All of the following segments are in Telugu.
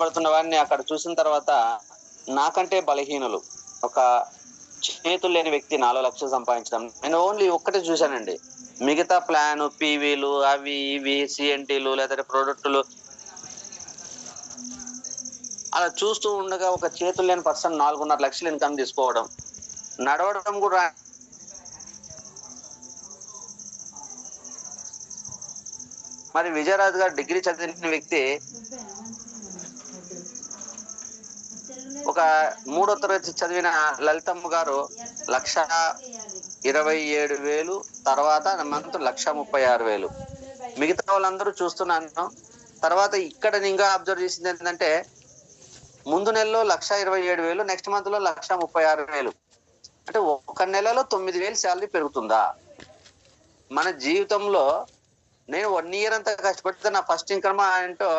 కష్టపడుతున్న వాడిని అక్కడ చూసిన తర్వాత నాకంటే బలహీనులు, ఒక చేతులు లేని వ్యక్తి 4 లక్షలు సంపాదించడం, నేను ఓన్లీ ఒక్కటే చూశానండి. మిగతా ప్లాన్ పీవీలు అవి ఇవి సిఎన్టీలు లేదంటే ప్రొడక్టులు అలా చూస్తూ ఉండగా ఒక చేతులు లేని పర్సన్ 4.5 లక్షలు ఇన్కమ్ తీసుకోవడం, నడవడం కూడా. మరి విజయరాజు గారు డిగ్రీ చదివిన వ్యక్తి ఒక 3వ తరగతి చదివిన లలితమ్మ గారు 1,27,000, తర్వాత మంత్ 1,36,000. మిగతా వాళ్ళందరూ చూస్తున్నాను. తర్వాత ఇక్కడ ఇంకా అబ్జర్వ్ చేసింది ఏంటంటే ముందు నెలలో 1,27,000, నెక్స్ట్ మంత్ లో 1,36,000. అంటే ఒక నెలలో 9,000 శాలరీ పెరుగుతుందా? మన జీవితంలో నేను 1 ఇయర్ అంతా కష్టపడితే నా ఫస్ట్ ఇన్కమ్ ఏంటో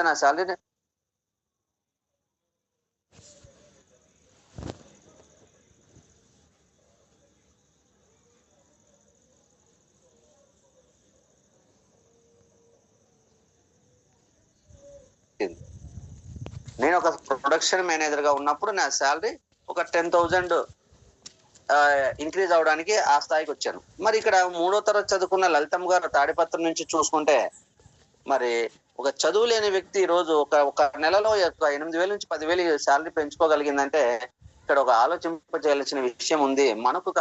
నా శాలరీ నేను ఒక ప్రొడక్షన్ మేనేజర్ గా ఉన్నప్పుడు నా శాలరీ ఒక 10,000 ఇంక్రీజ్ అవడానికి ఆ స్థాయికి వచ్చాను. మరి ఇక్కడ 3వ తరగతి చదువుకున్న లలితమ్మ గారు తాడిపత్రి నుంచి చూసుకుంటే, మరి ఒక చదువు లేని వ్యక్తి ఈ రోజు ఒక నెలలో 8,000 నుంచి 10,000 శాలరీ పెంచుకోగలిగిందంటే ఇక్కడ ఒక ఆలోచింపజేయాల్సిన విషయం ఉంది. నాకు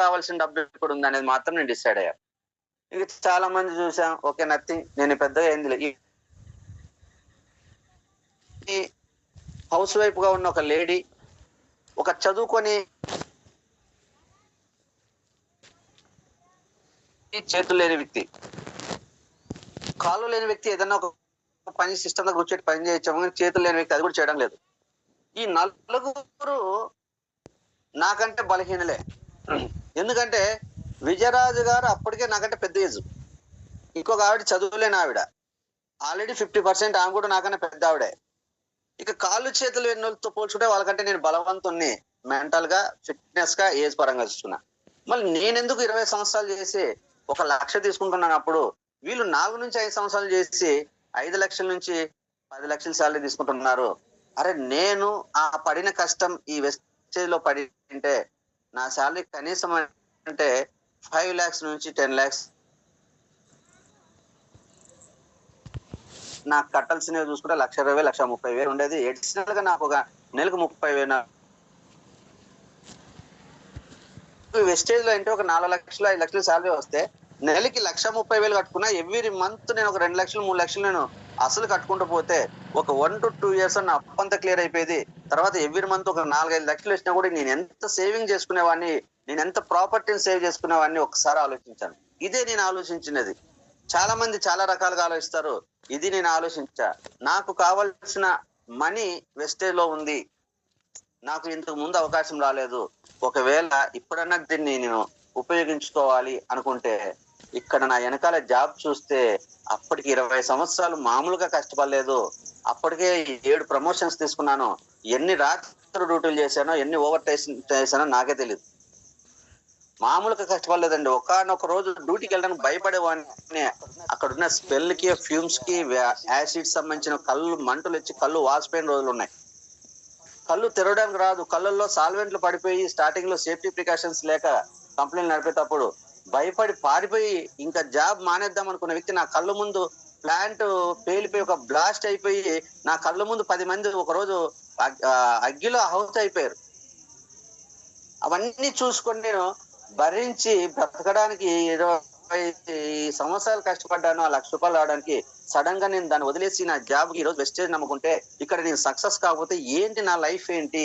కావాల్సిన డబ్బు ఇప్పుడు ఉంది అనేది మాత్రం నేను డిసైడ్ అయ్యాను. ఇక చాలా మంది చూసాం, ఓకే నథింగ్, నేను పెద్దగా ఏంది. హౌస్ వైఫ్ గా ఉన్న ఒక లేడీ, ఒక చదువుకొని చేతులు లేని వ్యక్తి, కాళ్ళు లేని వ్యక్తి ఏదన్నా ఒక పని సిస్టమ్ దగ్గర కూర్చొని పని చేయొచ్చాము, కానీ చేతులు లేని వ్యక్తి అది కూడా చేయడం లేదు. ఈ 4 నాకంటే బలహీనలే. ఎందుకంటే విజయరాజు గారు అప్పటికే నాకంటే పెద్ద ఏజ్, ఇంకొక ఆవిడ చదువులేని ఆవిడ, ఆల్రెడీ 50% ఆమె కూడా నాకన్నా పెద్ద ఆవిడే. ఇక కాళ్ళు చేతులు ఎన్నోళ్ళతో పోల్చుకుంటే వాళ్ళకంటే నేను బలవంతుణ్ణి, మెంటల్ గా, ఫిట్నెస్ గా, ఏజ్ పరంగా చూస్తున్నా. మళ్ళీ నేనెందుకు 20 సంవత్సరాలు చేసి 1 లక్ష తీసుకుంటున్నాను, అప్పుడు వీళ్ళు 4 నుంచి 5 సంవత్సరాలు చేసి 5 లక్షల నుంచి 10 లక్షల శాలరీ తీసుకుంటున్నారు. అరే నేను ఆ పడిన కష్టం ఈ వెస్టేజ్ లో పడి ఉంటే నా శాలరీ కనీసం అంటే 5 lakhs నుంచి 10 lakhs నాకు కట్టాల్సినవి చూసుకుంటే 1,20,000, 1,30,000 ఉండేది. అడిషనల్ గా నాకు ఒక నెలకు 30,000. వెస్టేజ్ లో అంటే ఒక 4 లక్షలు 5 లక్షలు శాలరీ వస్తే నెలకి 1,30,000 కట్టుకున్నా, ఎవ్రీ మంత్ నేను ఒక 2 లక్షలు 3 లక్షలు నేను అసలు కట్టుకుంటూ పోతే ఒక 1 to 2 years నా అప్పు అంతా క్లియర్ అయిపోయేది. తర్వాత ఎవ్రీ మంత్ ఒక 4-5 లక్షలు వచ్చినా కూడా నేను ఎంత సేవింగ్ చేసుకునేవాడిని, నేను ఎంత ప్రాపర్టీని సేవ్ చేసుకునేవాడిని ఒకసారి ఆలోచించాను. ఇదే నేను ఆలోచించినది. చాలా మంది చాలా రకాలుగా ఆలోచిస్తారు, ఇది నేను ఆలోచించా. నాకు కావాల్సిన మనీ వెస్టేజ్ లో ఉంది, నాకు ఇంతకు ముందు అవకాశం రాలేదు. ఒకవేళ ఇప్పుడన్నా దీన్ని నేను ఉపయోగించుకోవాలి అనుకుంటే, ఇక్కడ నా వెనకాల జాబ్ చూస్తే అప్పటికి 20 సంవత్సరాలు మామూలుగా కష్టపడలేదు. అప్పటికే 7 ప్రమోషన్స్ తీసుకున్నాను. ఎన్ని రాత్రి డ్యూటీలు చేశానో, ఎన్ని ఓవర్ టైమ్స్ చేశానో నాకే తెలియదు. మామూలుగా కష్టపడలేదండి. ఒకనొక రోజు డ్యూటీకి వెళ్ళడానికి భయపడేవాడిని. అక్కడ ఉన్న స్మెల్ కి, ఫ్యూమ్స్ కి, యాసిడ్ సంబంధించిన కళ్ళు మంటలు వచ్చి కళ్ళు వాసిపోయిన రోజులు ఉన్నాయి. కళ్ళు తెరవడానికి రాదు, కళ్ళల్లో సాల్వెంట్లు పడిపోయి స్టార్టింగ్ లో సేఫ్టీ ప్రికాషన్స్ లేక కంపెనీలు నడిపేటప్పుడు భయపడి పారిపోయి ఇంకా జాబ్ మానేద్దాం అనుకున్న వ్యక్తి నా కళ్ళ ముందు ప్లాంట్ పేలిపోయి ఒక బ్లాస్ట్ అయిపోయి నా కళ్ళ ముందు 10 మంది ఒక రోజు అగ్గిలో హౌస్ అయిపోయారు. అవన్నీ చూసుకొని నేను భరించి బ్రతకడానికి 20 సంవత్సరాలు కష్టపడ్డాను. ఆ 1,00,000 రూపాయలు రావడానికి సడన్ గా నేను దాన్ని వదిలేసి నా జాబ్ కి ఈరోజు వెస్టేజ్ నమ్ముకుంటే ఇక్కడ నేను సక్సెస్ కాకపోతే ఏంటి, నా లైఫ్ ఏంటి?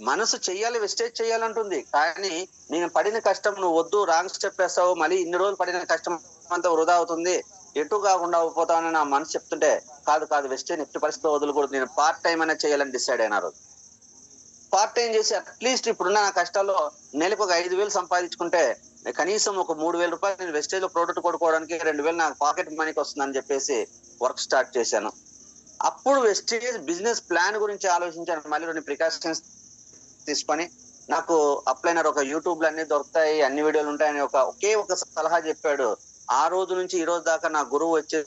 మనసు చెయ్యాలి, వెస్టేజ్ చేయాలంటుంది, కానీ నేను పడిన కష్టం నువ్వు వద్దు, రాంగ్ స్టెప్ వేస్తావు, మళ్ళీ ఇన్ని రోజులు పడిన కష్టం అంతా వృధా అవుతుంది, ఎటు కాకుండా పోతానని నా మనసు చెప్తుంటే కాదు వెస్టేజ్ ఎట్టి పరిస్థితిలో వదలకూడదు, నేను పార్ట్ టైం అయినా చేయాలని డిసైడ్ అయినారు. పార్ట్ టైం చేసి అట్లీస్ట్ ఇప్పుడున్న నా కష్టాల్లో నెలకు ఒక 5,000 సంపాదించుకుంటే కనీసం ఒక 3,000 రూపాయలు నేను వెస్టేజ్ లో ప్రోడక్ట్ కొనుక్కోవడానికి 2,000 నాకు పాకెట్ మనీకి వస్తుందని చెప్పేసి వర్క్ స్టార్ట్ చేశాను. అప్పుడు వెస్టేజ్ బిజినెస్ ప్లాన్ గురించి ఆలోచించాను. మళ్ళీ 2 ప్రికాషన్స్ తీసుకొని, నాకు అప్లైనర్ ఒక యూట్యూబ్ లో అన్ని దొరుకుతాయి, అన్ని వీడియోలు ఉంటాయని ఒకే ఒక సలహా చెప్పాడు. ఆ రోజు నుంచి ఈ రోజు దాకా నా గురువు వచ్చే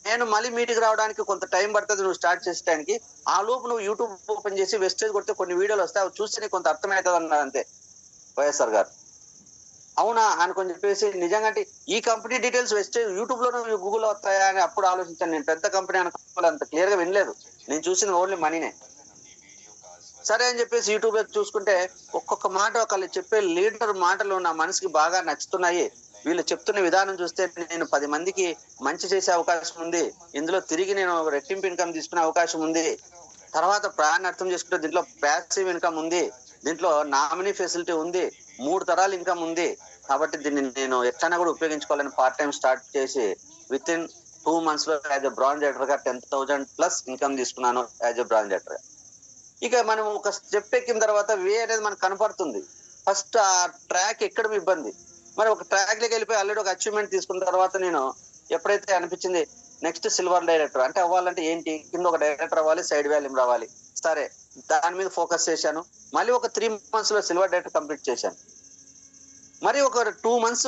నేను మళ్ళీ మీటింగ్ రావడానికి కొంత టైం పడుతుంది నువ్వు స్టార్ట్ చేసేటానికి. ఆ లోపు నువ్వు యూట్యూబ్ ఓపెన్ చేసి వెస్టేజ్ కొడితే కొన్ని వీడియోలు వస్తాయి, అవి చూస్తే నీకు కొంత అర్థమవుతుంది అన్నారు అంతే వైఎస్ఆర్ గారు. అవునా అనుకొని చెప్పేసి నిజంగా ఈ కంపెనీ డీటెయిల్స్ వెస్టేజ్ యూట్యూబ్ లో గూగుల్లో వస్తాయా అని అప్పుడు ఆలోచించాను. నేను పెద్ద కంపెనీ అనుకోవాలి, అంత క్లియర్ గా వినలేదు. నేను చూసింది ఓన్లీ మనీనే. సరే అని చెప్పేసి యూట్యూబ్ లో చూసుకుంటే ఒక్కొక్క మాట ఒకళ్ళు చెప్పే లీడర్ మాటలు నా మనసుకి బాగా నచ్చుతున్నాయి. వీళ్ళు చెప్తున్న విధానం చూస్తే నేను 10 మందికి మంచి చేసే అవకాశం ఉంది, ఇందులో తిరిగి నేను రెట్టింపు ఇన్కమ్ తీసుకునే అవకాశం ఉంది. తర్వాత ప్లాన్ అర్థం చేసుకుంటే దీంట్లో ప్యాసివ్ ఇన్కమ్ ఉంది, దీంట్లో నామినీ ఫెసిలిటీ ఉంది, 3 తరాల ఇన్కమ్ ఉంది. కాబట్టి దీన్ని నేను ఎట్లైనా కూడా ఉపయోగించుకోవాలని పార్ట్ టైం స్టార్ట్ చేసి విత్ ఇన్ 2 months లో యాజ్ ఎ బ్రాంజ్ డైరెక్టర్ గా 10,000 ప్లస్ ఇన్కమ్ తీసుకున్నాను యాజ్ ఎ బ్రాంజ్ డైరెక్టర్ గా. ఇక మనం ఒక స్టెప్ ఎక్కిన తర్వాత వే అనేది మనకు కనపడుతుంది. ఫస్ట్ ఆ ట్రాక్ ఎక్కడం ఇబ్బంది. మరి ఒక ట్రాక్ లోకి వెళ్ళిపోయి ఆల్రెడీ ఒక అచీవ్మెంట్ తీసుకున్న తర్వాత నేను ఎప్పుడైతే అనిపించింది నెక్స్ట్ సిల్వర్ డైరెక్టర్ అంటే అవ్వాలంటే ఏంటి, కింద ఒక డైరెక్టర్ అవ్వాలి, సైడ్ వాల్యూమ్ రావాలి. సరే దాని మీద ఫోకస్ చేశాను. మళ్ళీ ఒక 3 months లో సిల్వర్ డైరెక్టర్ కంప్లీట్ చేశాను. మరి ఒక 2 months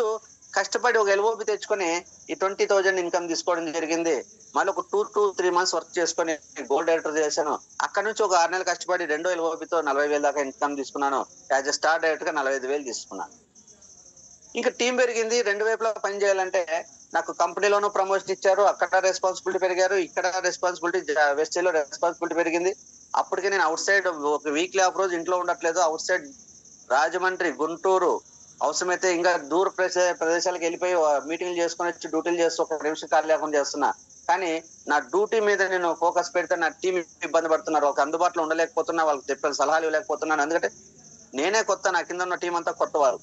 కష్టపడి ఒక ఎల్ఓబి తెచ్చుకొని ఈ 20,000 ఇన్కమ్ తీసుకోవడం జరిగింది. మళ్ళీ ఒక 2 to 3 months వర్క్ చేసుకొని గోల్డ్ డైరెక్టర్ చేశాను. అక్కడ నుంచి ఒక 6 నెలలు కష్టపడి 2వ ఎల్ఓబితో 40,000 దాకా ఇన్కమ్ తీసుకున్నాను. యాజ్ ఎ స్టార్ డైరెక్టర్ గా 45,000 తీసుకున్నాను. ఇంకా టీం పెరిగింది. 2 వైపులా పని చేయాలంటే నాకు కంపెనీలోనూ ప్రమోషన్ ఇచ్చారు, అక్కడ రెస్పాన్సిబిలిటీ పెరిగారు, ఇక్కడ రెస్పాన్సిబిలిటీ వెస్టేజ్ లో రెస్పాన్సిబిలిటీ పెరిగింది. అప్పటికే నేను అవుట్ సైడ్ ఒక వీక్లీ ఆఫ్ రోజు ఇంట్లో ఉండట్లేదు. అవుట్ సైడ్ రాజమండ్రి, గుంటూరు, అవసరమైతే ఇంకా దూర ప్రదేశాలకు వెళ్ళిపోయి మీటింగ్లు చేసుకుని వచ్చి డ్యూటీలు చేస్తూ ఒక నిమిషం ఖాళీ లేకుండా చేస్తున్నా. కానీ నా డ్యూటీ మీద నేను ఫోకస్ పెడితే నా టీం ఇబ్బంది పడుతున్నారు, ఒక అందుబాటులో ఉండలేకపోతున్నా, వాళ్ళకి చెప్పిన సలహాలు ఇవ్వలేకపోతున్నాను. ఎందుకంటే నేనే కొత్త, నా కింద ఉన్న టీం అంతా కొత్త వారు.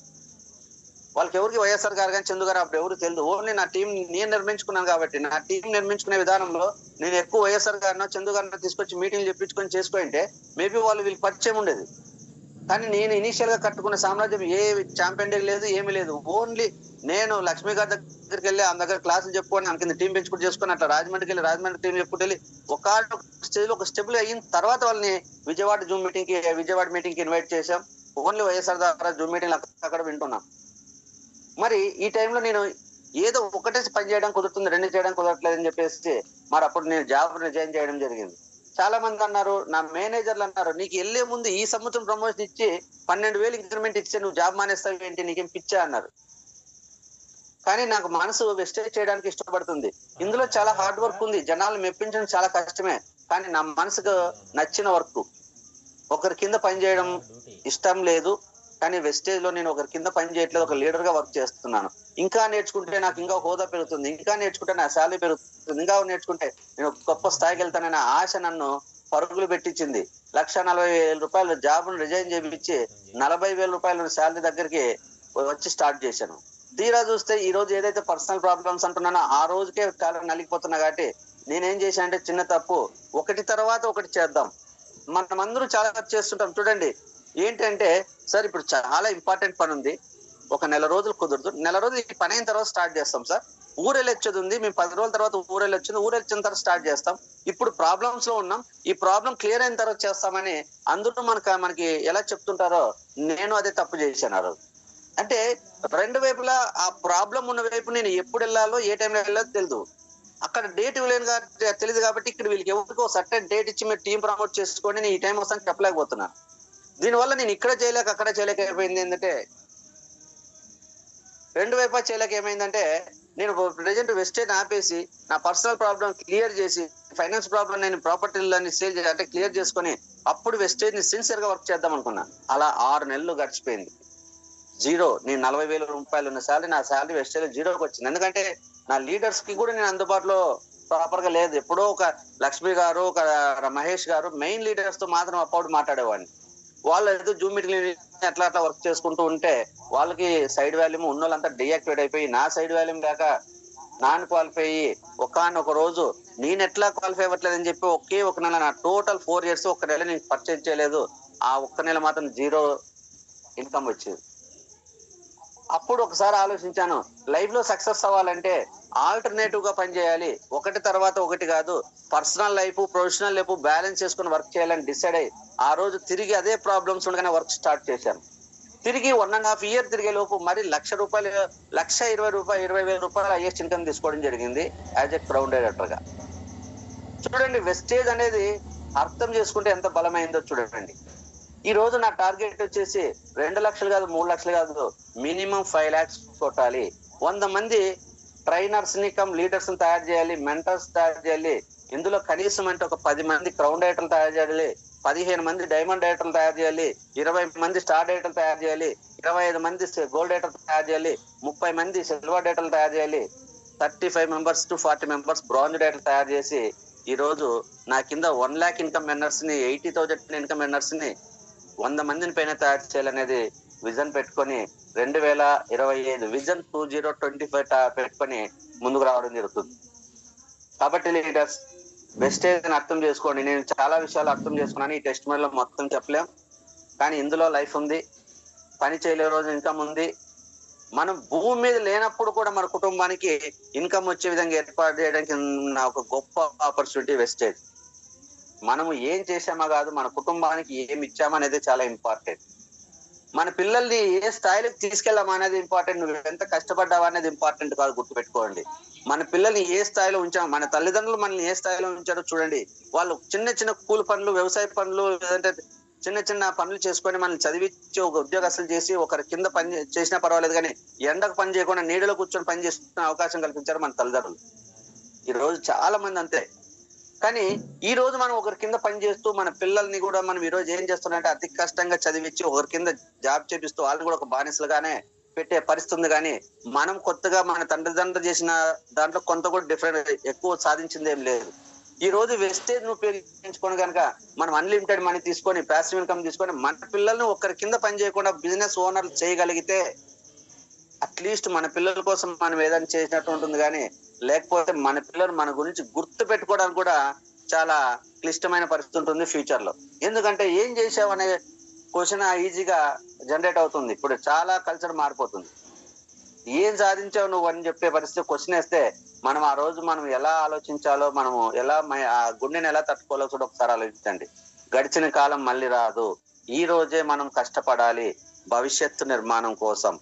వాళ్ళకి ఎవరికి వైఎస్ఆర్ గారు కానీ చందు గారు అప్పుడు ఎవరు తెలియదు. ఓన్లీ నా టీం నేను నిర్మించుకున్నాను. కాబట్టి నా టీం నిర్మించుకునే విధానంలో నేను ఎక్కువ వైఎస్ఆర్ గారినో చందు గారినో తీసుకొచ్చి మీటింగ్లు చెప్పించుకొని చేసుకుంటే మేబీ వాళ్ళు వీళ్ళకి పరిచయం ఉండేది. కానీ నేను ఇనీషియల్ గా కట్టుకున్న సామ్రాజ్యం ఏ ఛాంపియన్ డే లేదు, ఏమీ లేదు. ఓన్లీ నేను లక్ష్మీ గారి దగ్గరికి వెళ్ళి ఆమె దగ్గర క్లాసులు చెప్పుకొని ఆమె కింద టీం పెంచుకుంటూ చేసుకుని అట్లా రాజమండ్రికి వెళ్ళి రాజమండ్రి టీం చెప్పుకుంటూ వెళ్ళి ఒక స్టేజ్ లో ఒక స్టెబుల్ అయిన తర్వాత వాళ్ళని విజయవాడ మీటింగ్ కి ఇన్వైట్ చేశాం. ఓన్లీ వైఎస్ఆర్ ద్వారా జూమ్ మీటింగ్ అక్కడ వింటున్నాం. మరి ఈ టైంలో నేను ఏదో ఒకటే పని చేయడం కుదురుతుంది, 2 చేయడం కుదరట్లేదు అని చెప్పేసి మరి అప్పుడు నేను జాబ్ రిజైన్ చేయడం జరిగింది. చాలా మంది అన్నారు, నా మేనేజర్లు అన్నారు, నీకు వెళ్లే ముందు ఈ సంవత్సరం ప్రమోషన్ ఇచ్చి 12,000 ఇంక్రిమెంట్ ఇస్తే నువ్వు జాబ్ మానేస్తావు ఏంటి, నీకేం పిచ్చా అన్నారు. కానీ నాకు మనసు వెస్టేజ్ చేయడానికి ఇష్టపడుతుంది. ఇందులో చాలా హార్డ్ వర్క్ ఉంది, జనాలు మెప్పించడం చాలా కష్టమే. కానీ నా మనసుకు నచ్చిన వర్క్, ఒకరి కింద పని చేయడం ఇష్టం లేదు. కానీ వెస్టేజ్ లో నేను ఒకరి కింద పని చేయట్లేదు, ఒక లీడర్ గా వర్క్ చేస్తున్నాను. ఇంకా నేర్చుకుంటే నాకు ఇంకా హోదా పెరుగుతుంది, ఇంకా నేర్చుకుంటే నా శాలరీ పెరుగుతుంది, ఇంకా నేర్చుకుంటే నేను గొప్ప స్థాయికి వెళ్తాననే ఆశ నన్ను పరుగులు పెట్టించింది. 1,40,000 జాబ్ను రిజైన్ చేయించి 40,000 రూపాయల శాలరీ దగ్గరికి వచ్చి స్టార్ట్ చేశాను. తీరా చూస్తే ఈ రోజు ఏదైతే పర్సనల్ ప్రాబ్లమ్స్ అంటున్నానో ఆ రోజుకే కాలం నలిగిపోతున్నా. కాబట్టి నేనేం చేశానంటే చిన్న తప్పు, ఒకటి తర్వాత ఒకటి చేద్దాం. మనమందరూ చాలా చేస్తుంటాం. చూడండి ఏంటంటే సార్ ఇప్పుడు చాలా ఇంపార్టెంట్ పని ఉంది, ఒక నెల రోజులు కుదరదు, నెల రోజులు ఈ పని అయిన తర్వాత స్టార్ట్ చేస్తాం సార్. ఊరెళ్ళొచ్చేది ఉంది, మేము 10 రోజుల తర్వాత ఊరెళ్ళొచ్చింది, ఊరెళ్ళిన తర్వాత స్టార్ట్ చేస్తాం. ఇప్పుడు ప్రాబ్లమ్స్ లో ఉన్నాం, ఈ ప్రాబ్లం క్లియర్ అయిన తర్వాత చేస్తామని అందరూ మనకి ఎలా చెప్తుంటారో నేను అదే తప్పు చేశాను ఆ రోజు. అంటే 2 వైపులా ఆ ప్రాబ్లం ఉన్న వైపు నేను ఎప్పుడు వెళ్ళాలో ఏ టైంలో వెళ్ళాలో తెలియదు. అక్కడ డేట్ ఇవ్వలేను తెలియదు. కాబట్టి ఇక్కడ వీళ్ళకి ఎవరికో సర్టెన్ డేట్ ఇచ్చి మీరు టీం ప్రమోట్ చేసుకోండి, నేను ఈ టైం వస్తాను చెప్పలేకపోతున్నాను. దీనివల్ల నేను ఇక్కడ చేయలేక అక్కడ చేయలేక అయిపోయింది. ఏంటంటే 2 వైపులా చేయలేక ఏమైందంటే నేను ప్రెజెంట్ వెస్టేజ్ ఆపేసి నా పర్సనల్ ప్రాబ్లం క్లియర్ చేసి ఫైనాన్స్ ప్రాబ్లం నేను ప్రాపర్టీలని సేల్ అంటే క్లియర్ చేసుకొని అప్పుడు వెస్టేజ్ ని సిన్సియర్ గా వర్క్ చేద్దాం అనుకున్నా. అలా 6 నెలలు గడిచిపోయింది. జీరో. నేను 40,000 రూపాయలు ఉన్న శాలరీ, నా శాలరీ వెస్టేజ్ జీరోకి వచ్చింది. ఎందుకంటే నా లీడర్స్ కి కూడా నేను అందుబాటులో ప్రాపర్ గా లేదు. ఎప్పుడో ఒక లక్ష్మి గారు, ఒక మహేష్ గారు మెయిన్ లీడర్స్ తో మాత్రం అప్పుడు మాట్లాడేవాడిని. వాళ్ళు ఏదో జూమ్ మీటింగ్ అట్లా వర్క్ చేసుకుంటూ ఉంటే వాళ్ళకి సైడ్ వాల్యూమ్ ఉన్న వాళ్ళంతా డియాక్టివేట్ అయిపోయి నా సైడ్ వాల్యూమ్ లేక నాన్ క్వాలిఫై అయ్యి ఒకనొక రోజు నేను ఎట్లా క్వాలిఫై అవ్వట్లేదు అని చెప్పి ఒకే ఒక నెల, నా టోటల్ 4 years ఒక నెల నేను పర్చేజ్ చేయలేదు. ఆ ఒక్క నెల మాత్రం జీరో ఇన్కమ్ వచ్చేది. అప్పుడు ఒకసారి ఆలోచించాను, లైఫ్ లో సక్సెస్ అవ్వాలంటే ఆల్టర్నేటివ్ గా పనిచేయాలి, ఒకటి తర్వాత ఒకటి కాదు, personal life professional life balance చేసుకుని వర్క్ చేయాలని డిసైడ్ అయ్యి ఆ రోజు తిరిగి అదే ప్రాబ్లమ్స్ ఉండగానే వర్క్ స్టార్ట్ చేశాను. తిరిగి 1.5 year తిరిగే లోపు మరి ₹1,00,000 1,20,000 హైయెస్ట్ ఇన్కమ్ తీసుకోవడం జరిగింది యాజ్ ఎ క్రౌన్ డైరెక్టర్ గా. చూడండి వెస్టేజ్ అనేది అర్థం చేసుకుంటే ఎంత బలమైందో చూడండి. ఈ రోజు నా టార్గెట్ వచ్చేసి 2 లక్షలు కాదు, 3 లక్షలు కాదు, మినిమం 5 lakhs కొట్టాలి. 100 మంది ట్రైనర్స్ ని కమ్ లీడర్స్ ని తయారు చేయాలి, మెంటర్స్ తయారు చేయాలి. ఇందులో కనీసం అంటే ఒక 10 మంది క్రౌన్ డైరెక్టర్లు తయారు చేయాలి, 15 మంది డైమండ్ డైరెక్టర్లు తయారు చేయాలి, 20 మంది స్టార్ డైరెక్టర్లు తయారు చేయాలి, 25 మంది గోల్డ్ డైరెక్టర్లు తయారు చేయాలి, 30 మంది సిల్వర్ డైరెక్టర్లు తయారు చేయాలి, 35 members to 40 members బ్రాంజ్ డైరెక్టర్లు తయారు చేసి ఈ రోజు నా కింద 1 lakh ఇన్కమ్ ఎర్నర్స్ ని, 80,000 ఇన్కమ్ ఎర్నర్స్ ని 100 మందిని పైన తయారు చేయాలనేది విజన్ పెట్టుకొని 2025 విజన్ 2025 పెట్టుకొని ముందుకు రావడం జరుగుతుంది. కాబట్టి లీడర్స్ వెస్టేజ్ అర్థం చేసుకోండి. నేను చాలా విషయాలు అర్థం చేసుకున్నాను. ఈ టెస్ట్ లో మొత్తం చెప్పలేం, కానీ ఇందులో లైఫ్ ఉంది, పని చేయలే రోజు ఇన్కమ్ ఉంది. మనం భూమి మీద లేనప్పుడు కూడా మన కుటుంబానికి ఇన్కమ్ వచ్చే విధంగా ఏర్పాటు చేయడానికి ఉన్న ఒక గొప్ప ఆపర్చునిటీ వెస్టేజ్. మనము ఏం చేసామా కాదు, మన కుటుంబానికి ఏమి ఇచ్చామా అనేది చాలా ఇంపార్టెంట్. మన పిల్లల్ని ఏ స్థాయిలోకి తీసుకెళ్ళామా అనేది ఇంపార్టెంట్. నువ్వు ఎంత కష్టపడ్డావా అనేది ఇంపార్టెంట్ కాదు, గుర్తుపెట్టుకోండి. మన పిల్లల్ని ఏ స్థాయిలో ఉంచాము, మన తల్లిదండ్రులు మనల్ని ఏ స్థాయిలో ఉంచారో చూడండి. వాళ్ళు చిన్న చిన్న కూలి పనులు, వ్యవసాయ పనులు, లేదంటే చిన్న చిన్న పనులు చేసుకొని మనల్ని చదివించి ఒక ఉద్యోగస్తులు చేసి ఒకరి కింద పని చేసినా పర్వాలేదు, కానీ ఎండకు పని చేయకుండా నీడలో కూర్చొని పని చేసుకునే అవకాశం కల్పించారు మన తల్లిదండ్రులు. ఈ రోజు చాలా మంది అంతే. కానీ ఈ రోజు మనం ఒకరి కింద పని చేస్తూ మన పిల్లల్ని కూడా మనం ఈ రోజు ఏం చేస్తున్నామంటే అతి కష్టంగా చదివించి ఒకరి కింద జాబ్ చేపిస్తూ వాళ్ళని కూడా ఒక బానిసలుగానే పెట్టే పరిస్థితి ఉంది. కానీ మనం కొత్తగా మన తండ్రిదండ్రులు చేసిన దాంట్లో కొంత కూడా డిఫరెంట్ ఎక్కువ సాధించింది ఏం లేదు. ఈ రోజు వెస్టేజ్ ఉపయోగించుకొని కనుక మనం అన్లిమిటెడ్ మనీ తీసుకొని ప్యాసివ్ ఇన్కమ్ తీసుకొని మన పిల్లల్ని ఒకరి కింద పని చేయకుండా బిజినెస్ ఓనర్లు చేయగలిగితే అట్లీస్ట్ మన పిల్లల కోసం మనం ఏదైనా చేసినట్టు ఉంటుంది. కానీ లేకపోతే మన పిల్లలు మన గురించి గుర్తు పెట్టుకోవడానికి కూడా చాలా క్లిష్టమైన పరిస్థితి ఉంటుంది ఫ్యూచర్ లో. ఎందుకంటే ఏం చేసావు అనే క్వశ్చన్ ఈజీగా జనరేట్ అవుతుంది. ఇప్పుడు చాలా కల్చర్ మారిపోతుంది. ఏం సాధించావు నువ్వు అని చెప్పే పరిస్థితి క్వశ్చన్ వేస్తే మనం ఆ రోజు మనం ఎలా ఆలోచించాలో, మనము ఎలా ఆ గుండెని ఎలా తట్టుకోవాలో కూడా ఒకసారి ఆలోచించండి. గడిచిన కాలం మళ్ళీ రాదు. ఈ రోజే మనం కష్టపడాలి భవిష్యత్తు నిర్మాణం కోసం.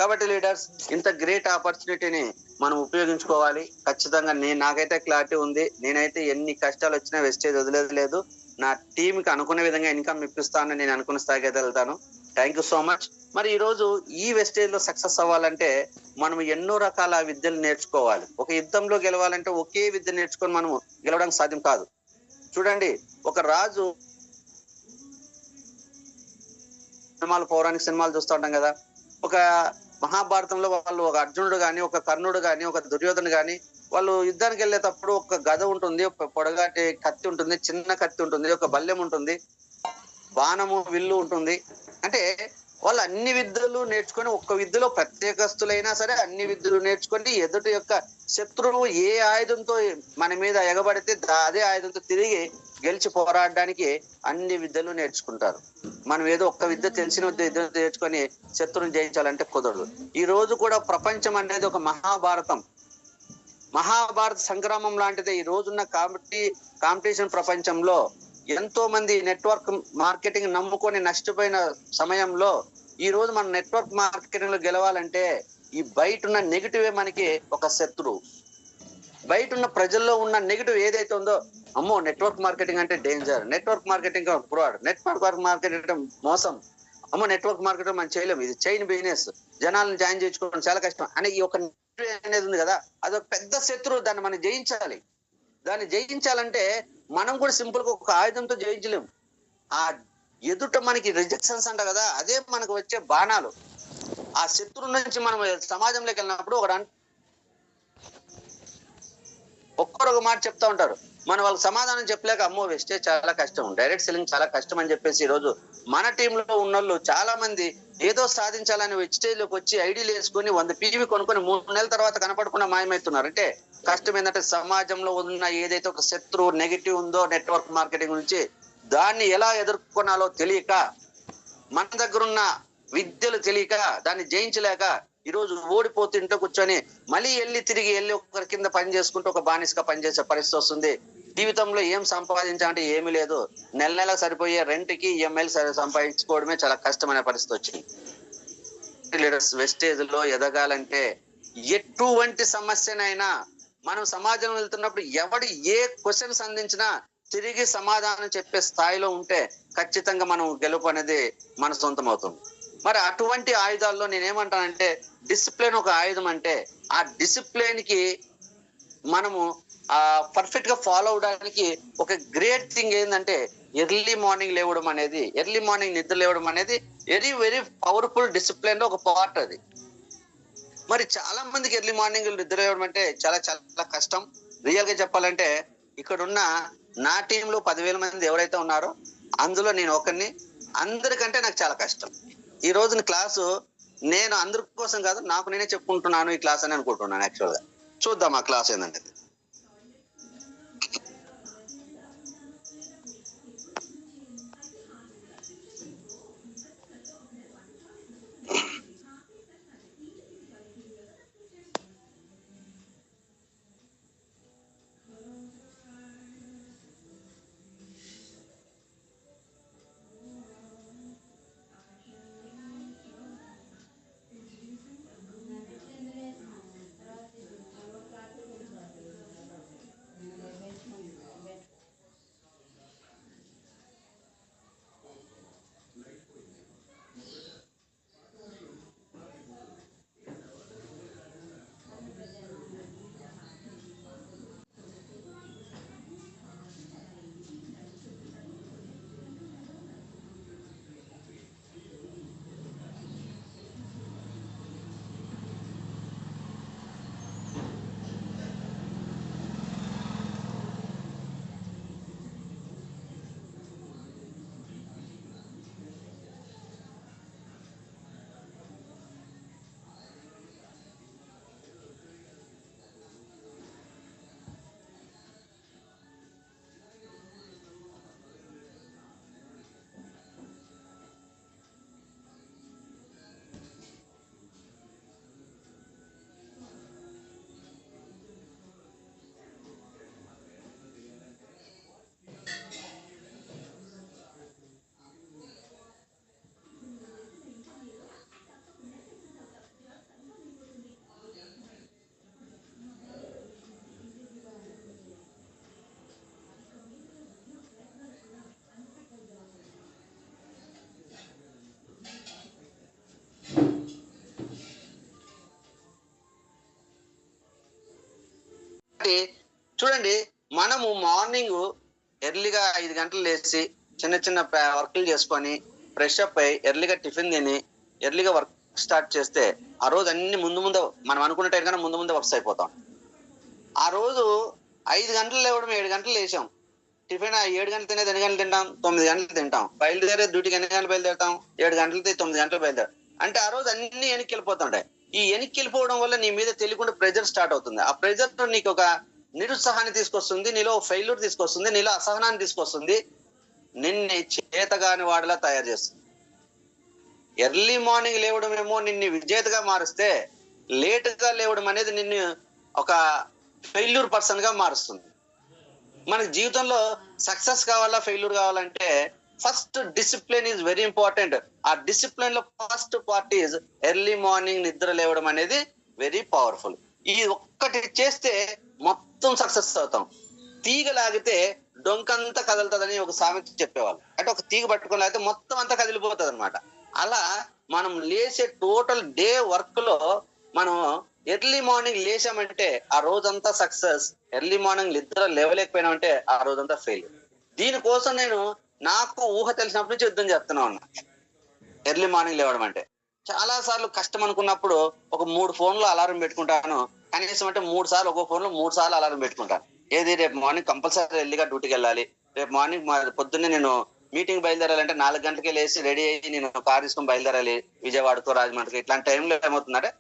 కాబట్టి లీడర్స్ ఇంత గ్రేట్ ఆపర్చునిటీని మనం ఉపయోగించుకోవాలి. ఖచ్చితంగా నాకైతే క్లారిటీ ఉంది. నేనైతే ఎన్ని కష్టాలు వచ్చినా వెస్టేజ్ వదిలేదు లేదు. నా టీంకి అనుకునే విధంగా ఇన్కమ్ ఇప్పిస్తానని నేను అనుకున్న స్థాయికి అయితే వెళ్తాను. Thank you so much. మరి ఈ రోజు ఈ వెస్టేజ్ లో సక్సెస్ అవ్వాలంటే మనం ఎన్నో రకాల విద్యలు నేర్చుకోవాలి. ఒక యుద్ధంలో గెలవాలంటే ఒకే విద్య నేర్చుకొని మనం గెలవడానికి సాధ్యం కాదు. చూడండి, ఒక రాజు సినిమాలు, పౌరాణిక సినిమాలు చూస్తూ ఉంటాం కదా. ఒక మహాభారతంలో వాళ్ళు ఒక అర్జునుడు గాని, ఒక కర్ణుడు గాని, ఒక దుర్యోధను గాని వాళ్ళు యుద్ధానికి వెళ్ళేటప్పుడు ఒక గద ఉంటుంది, ఒక పొడగాటి కత్తి ఉంటుంది, చిన్న కత్తి ఉంటుంది, ఒక బల్లెం ఉంటుంది, బాణము, విల్లు ఉంటుంది. అంటే వాళ్ళు అన్ని విద్యలు నేర్చుకొని ఒక్క విద్యలో ప్రత్యేకస్తులైనా సరే అన్ని విద్యలు నేర్చుకొని ఎదుటి యొక్క శత్రువు ఏ ఆయుధంతో మన మీద ఎగబడితే అదే ఆయుధంతో తిరిగి గెలిచి పోరాడడానికి అన్ని విద్యలు నేర్చుకుంటారు. మనం ఏదో ఒక్క విద్య తెలిసిన విద్య నేర్చుకొని శత్రువుని జయించాలంటే కుదరదు. ఈ రోజు కూడా ప్రపంచం అనేది ఒక మహాభారత సంగ్రామం లాంటిదే. ఈ రోజున్న కాంపిటీషన్ ప్రపంచంలో ఎంతో మంది నెట్వర్క్ మార్కెటింగ్ నమ్ముకొని నష్టపోయిన సమయంలో ఈ రోజు మన నెట్వర్క్ మార్కెటింగ్ లో గెలవాలంటే ఈ బయట ఉన్న నెగిటివే మనకి ఒక శత్రువు. బయట ఉన్న ప్రజల్లో ఉన్న నెగిటివ్ ఏదైతే ఉందో, అమ్మో నెట్వర్క్ మార్కెటింగ్ అంటే danger, network marketing fraud, network marketing మోసం, అమ్మో నెట్వర్క్ మార్కెటింగ్ మనం చేయలేము, ఇది చైన్ బిజినెస్, జనాలను జాయిన్ చేసుకోవడం చాలా కష్టం అనే ఈ ఒక అనేది ఉంది కదా, అదొక పెద్ద శత్రువు. దాన్ని మనం జయించాలి. దాన్ని జయించాలంటే మనం కూడా సింపుల్ గా ఒక ఆయుధంతో జయించలేము. ఆ ఎదుట మనకి రిజెక్షన్స్ అంట కదా, అదే మనకు వచ్చే బాణాలు. ఆ శత్రువు నుంచి మనం సమాజంలోకి వెళ్ళినప్పుడు ఒక్కరొక మాట చెప్తా ఉంటారు. మనం వాళ్ళకి సమాధానం చెప్పలేక అమ్మో వెస్టేజ్ చాలా కష్టం, డైరెక్ట్ సెల్లింగ్ చాలా కష్టం అని చెప్పేసి ఈ రోజు మన టీంలో ఉన్నోళ్ళు చాలా మంది ఏదో సాధించాలని వెస్టేజ్ లోకి వచ్చి ఐడీలు వేసుకొని 100 PV కొనుక్కొని 3 నెలల తర్వాత కనపడకుండా మాయమవుతున్నారు. అంటే కష్టం ఏంటంటే సమాజంలో ఉన్న ఏదైతే ఒక శత్రువు నెగిటివ్ ఉందో నెట్వర్క్ మార్కెటింగ్ నుంచి దాన్ని ఎలా ఎదుర్కొనాలో తెలియక, మన దగ్గర ఉన్న విద్యలు తెలియక, దాన్ని జయించలేక ఈరోజు ఓడిపోతూ ఇంట్లో కూర్చొని మళ్ళీ తిరిగి ఒకరి కింద పని చేసుకుంటూ ఒక బానిసగా పనిచేసే పరిస్థితి వస్తుంది. జీవితంలో ఏం సంపాదించాలంటే ఏమీ లేదు. నెల సరిపోయే రెంట్కి EMIలు సంపాదించుకోవడమే చాలా కష్టమైన పరిస్థితి వచ్చింది. లీడర్స్ వెస్టేజ్ లో ఎదగాలంటే ఎటువంటి సమస్యనైనా మనం సమాజం వెళ్తున్నప్పుడు ఎవడు ఏ క్వశ్చన్స్ అందించినా తిరిగి సమాధానం చెప్పే స్థాయిలో ఉంటే ఖచ్చితంగా మనం గెలుపు అనేది మన సొంతం అవుతుంది. మరి అటువంటి ఆయుధాల్లో నేనేమంటానంటే డిసిప్లిన్ ఒక ఆయుధం. అంటే ఆ డిసిప్లిన్ కి మనము పర్ఫెక్ట్ గా ఫాలో అవడానికి ఒక గ్రేట్ థింగ్ ఏంటంటే ఎర్లీ మార్నింగ్ లేవడం అనేది, ఎర్లీ మార్నింగ్ నిద్ర లేవడం అనేది వెరీ వెరీ పవర్ఫుల్ డిసిప్లిన్ లో ఒక పార్ట్ అది. మరి చాలా మందికి ఎర్లీ మార్నింగ్ నిద్ర లేవడం అంటే చాలా చాలా కష్టం. రియల్ గా చెప్పాలంటే ఇక్కడ ఉన్న నా టీంలో 10,000 మంది ఎవరైతే ఉన్నారో అందులో నేను ఒకరిని. అందరికంటే నాకు చాలా కష్టం. ఈ రోజున క్లాసు నేను అందరి కోసం కాదు, నాకు నేనే చెప్పుకుంటున్నాను ఈ క్లాస్ అని అనుకుంటున్నాను. యాక్చువల్ గా చూద్దాం ఆ క్లాస్ ఏంటంటే. చూడండి, మనము మార్నింగ్ ఎర్లీగా 5 గంటలు లేచి చిన్న చిన్న వర్క్లు చేసుకొని ఫ్రెష్ అప్ అయ్యి ఎర్లీగా టిఫిన్ తిని ఎర్లీగా వర్క్ స్టార్ట్ చేస్తే ఆ రోజు అన్ని ముందు మనం అనుకున్న టైం కన్నా ముందు వర్క్స్ అయిపోతాం. ఆ రోజు 5 గంటలు లేవడం 7 గంటలు లేచాం, టిఫిన్ 7 గంటలు తినేది 8 గంటలు తింటాం, 9 గంటలు తింటాం, బయలుదేరే డ్యూటీకి 8 గంటలు బయలుదేరుతాం, 7 గంటలు 9 గంటలు బయలుదేరు. అంటే ఆ రోజు అన్ని వెనక్కి వెళ్ళిపోతుంటాయి. ఈ వెనక్కి వెళ్ళిపోవడం వల్ల నీ మీద తెలియకుండా ప్రెజర్ స్టార్ట్ అవుతుంది. ఆ ప్రెజర్ నీకు ఒక నిరుత్సాహాన్ని తీసుకొస్తుంది, నీలో ఫెయిల్యూర్ తీసుకొస్తుంది, నీలో అసహనాన్ని తీసుకొస్తుంది, నిన్ను చేతగాని వాడిలా తయారు చేస్తుంది. ఎర్లీ మార్నింగ్ లేవడం ఏమో నిన్ను విజేతగా మారుస్తే, లేటుగా లేవడం అనేది నిన్ను ఒక ఫెయిల్యూర్ పర్సన్ గా మారుస్తుంది. మన జీవితంలో సక్సెస్ కావాలా ఫెయిల్యూర్ కావాలంటే first discipline is very important. ఆ డిసిప్లిన్ లో first part is early morning నిద్ర లేవడం అనేది వెరీ పవర్ఫుల్. ఈ ఒక్కటి చేస్తే మొత్తం సక్సెస్ అవుతాం. తీగ లాగితే డొంకంతా కదులుతుందని ఒక సామెత చెప్పేవాళ్ళు. అంటే ఒక తీగ పట్టుకొని లాగితే మొత్తం అంతా కదిలిపోతుంది అనమాట. అలా మనం లేచే టోటల్ డే వర్క్ లో మనం ఎర్లీ మార్నింగ్ లేచామంటే ఆ రోజంతా సక్సెస్. ఎర్లీ మార్నింగ్ నిద్ర లేవలేకపోయినామంటే ఆ రోజంతా ఫెయిల్. దీనికోసం నేను నాకు ఊహ తెలిసినప్పటి నుంచి యుద్ధం చేస్తున్నా ఉన్నా. ఎర్లీ మార్నింగ్ లేవడం అంటే చాలా సార్లు కష్టం అనుకున్నప్పుడు ఒక 3 ఫోన్లు అలారం పెట్టుకుంటాను. కనీసం అంటే 3 సార్లు ఒక్కో ఫోన్ లో 3 సార్లు అలారం పెట్టుకుంటాను. ఏది రేపు మార్నింగ్ కంపల్సరీ ఎర్లీగా డ్యూటీకి వెళ్ళాలి, రేపు మార్నింగ్ పొద్దున్నే నేను మీటింగ్ బయలుదేరాలంటే 4 గంటలకే లేచి రెడీ అయ్యి నేను కార్ తీసుకొని బయలుదేరాలి విజయవాడతో రాజమండ్రికి. ఇట్లాంటి టైంలో ఏమవుతుందంటే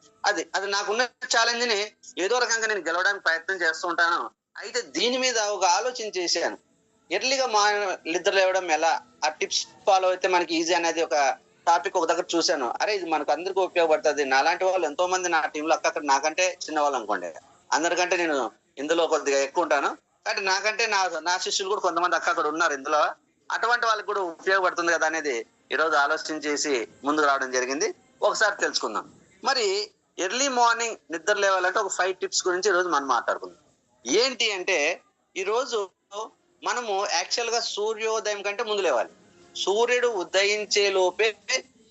అది నాకున్న ఛాలెంజ్ ని ఏదో రకంగా నేను గెలవడానికి ప్రయత్నం చేస్తూ ఉంటాను. అయితే దీని మీద ఒక ఆలోచన చేశాను. ఎర్లీగా నిద్ర లేవడం ఎలా, ఆ టిప్స్ ఫాలో అయితే మనకి ఈజీ అనేది ఒక టాపిక్ ఒక దగ్గర చూశాను. అరే ఇది మనకు అందరికీ ఉపయోగపడుతుంది. నాలాంటి వాళ్ళు ఎంతో మంది నా టీంలో అక్కడ నాకంటే చిన్న వాళ్ళు అనుకోండి, అందరికంటే నేను ఇందులో కొద్దిగా ఎక్కువ ఉంటాను. కాబట్టి నాకంటే నా శిష్యులు కూడా కొంతమంది అక్కడ ఉన్నారు ఇందులో. అటువంటి వాళ్ళకి కూడా ఉపయోగపడుతుంది కదా అనేది ఈ రోజు ఆలోచన చేసి ముందుకు రావడం జరిగింది. ఒకసారి తెలుసుకుందాం. మరి ఎర్లీ మార్నింగ్ నిద్ర లేవాలంటే ఒక 5 టిప్స్ గురించి ఈరోజు మనం మాట్లాడుకుందాం. ఏంటి అంటే ఈరోజు మనము యాక్చువల్ గా సూర్యోదయం కంటే ముందు లేవాలి. సూర్యుడు ఉదయించే లోపే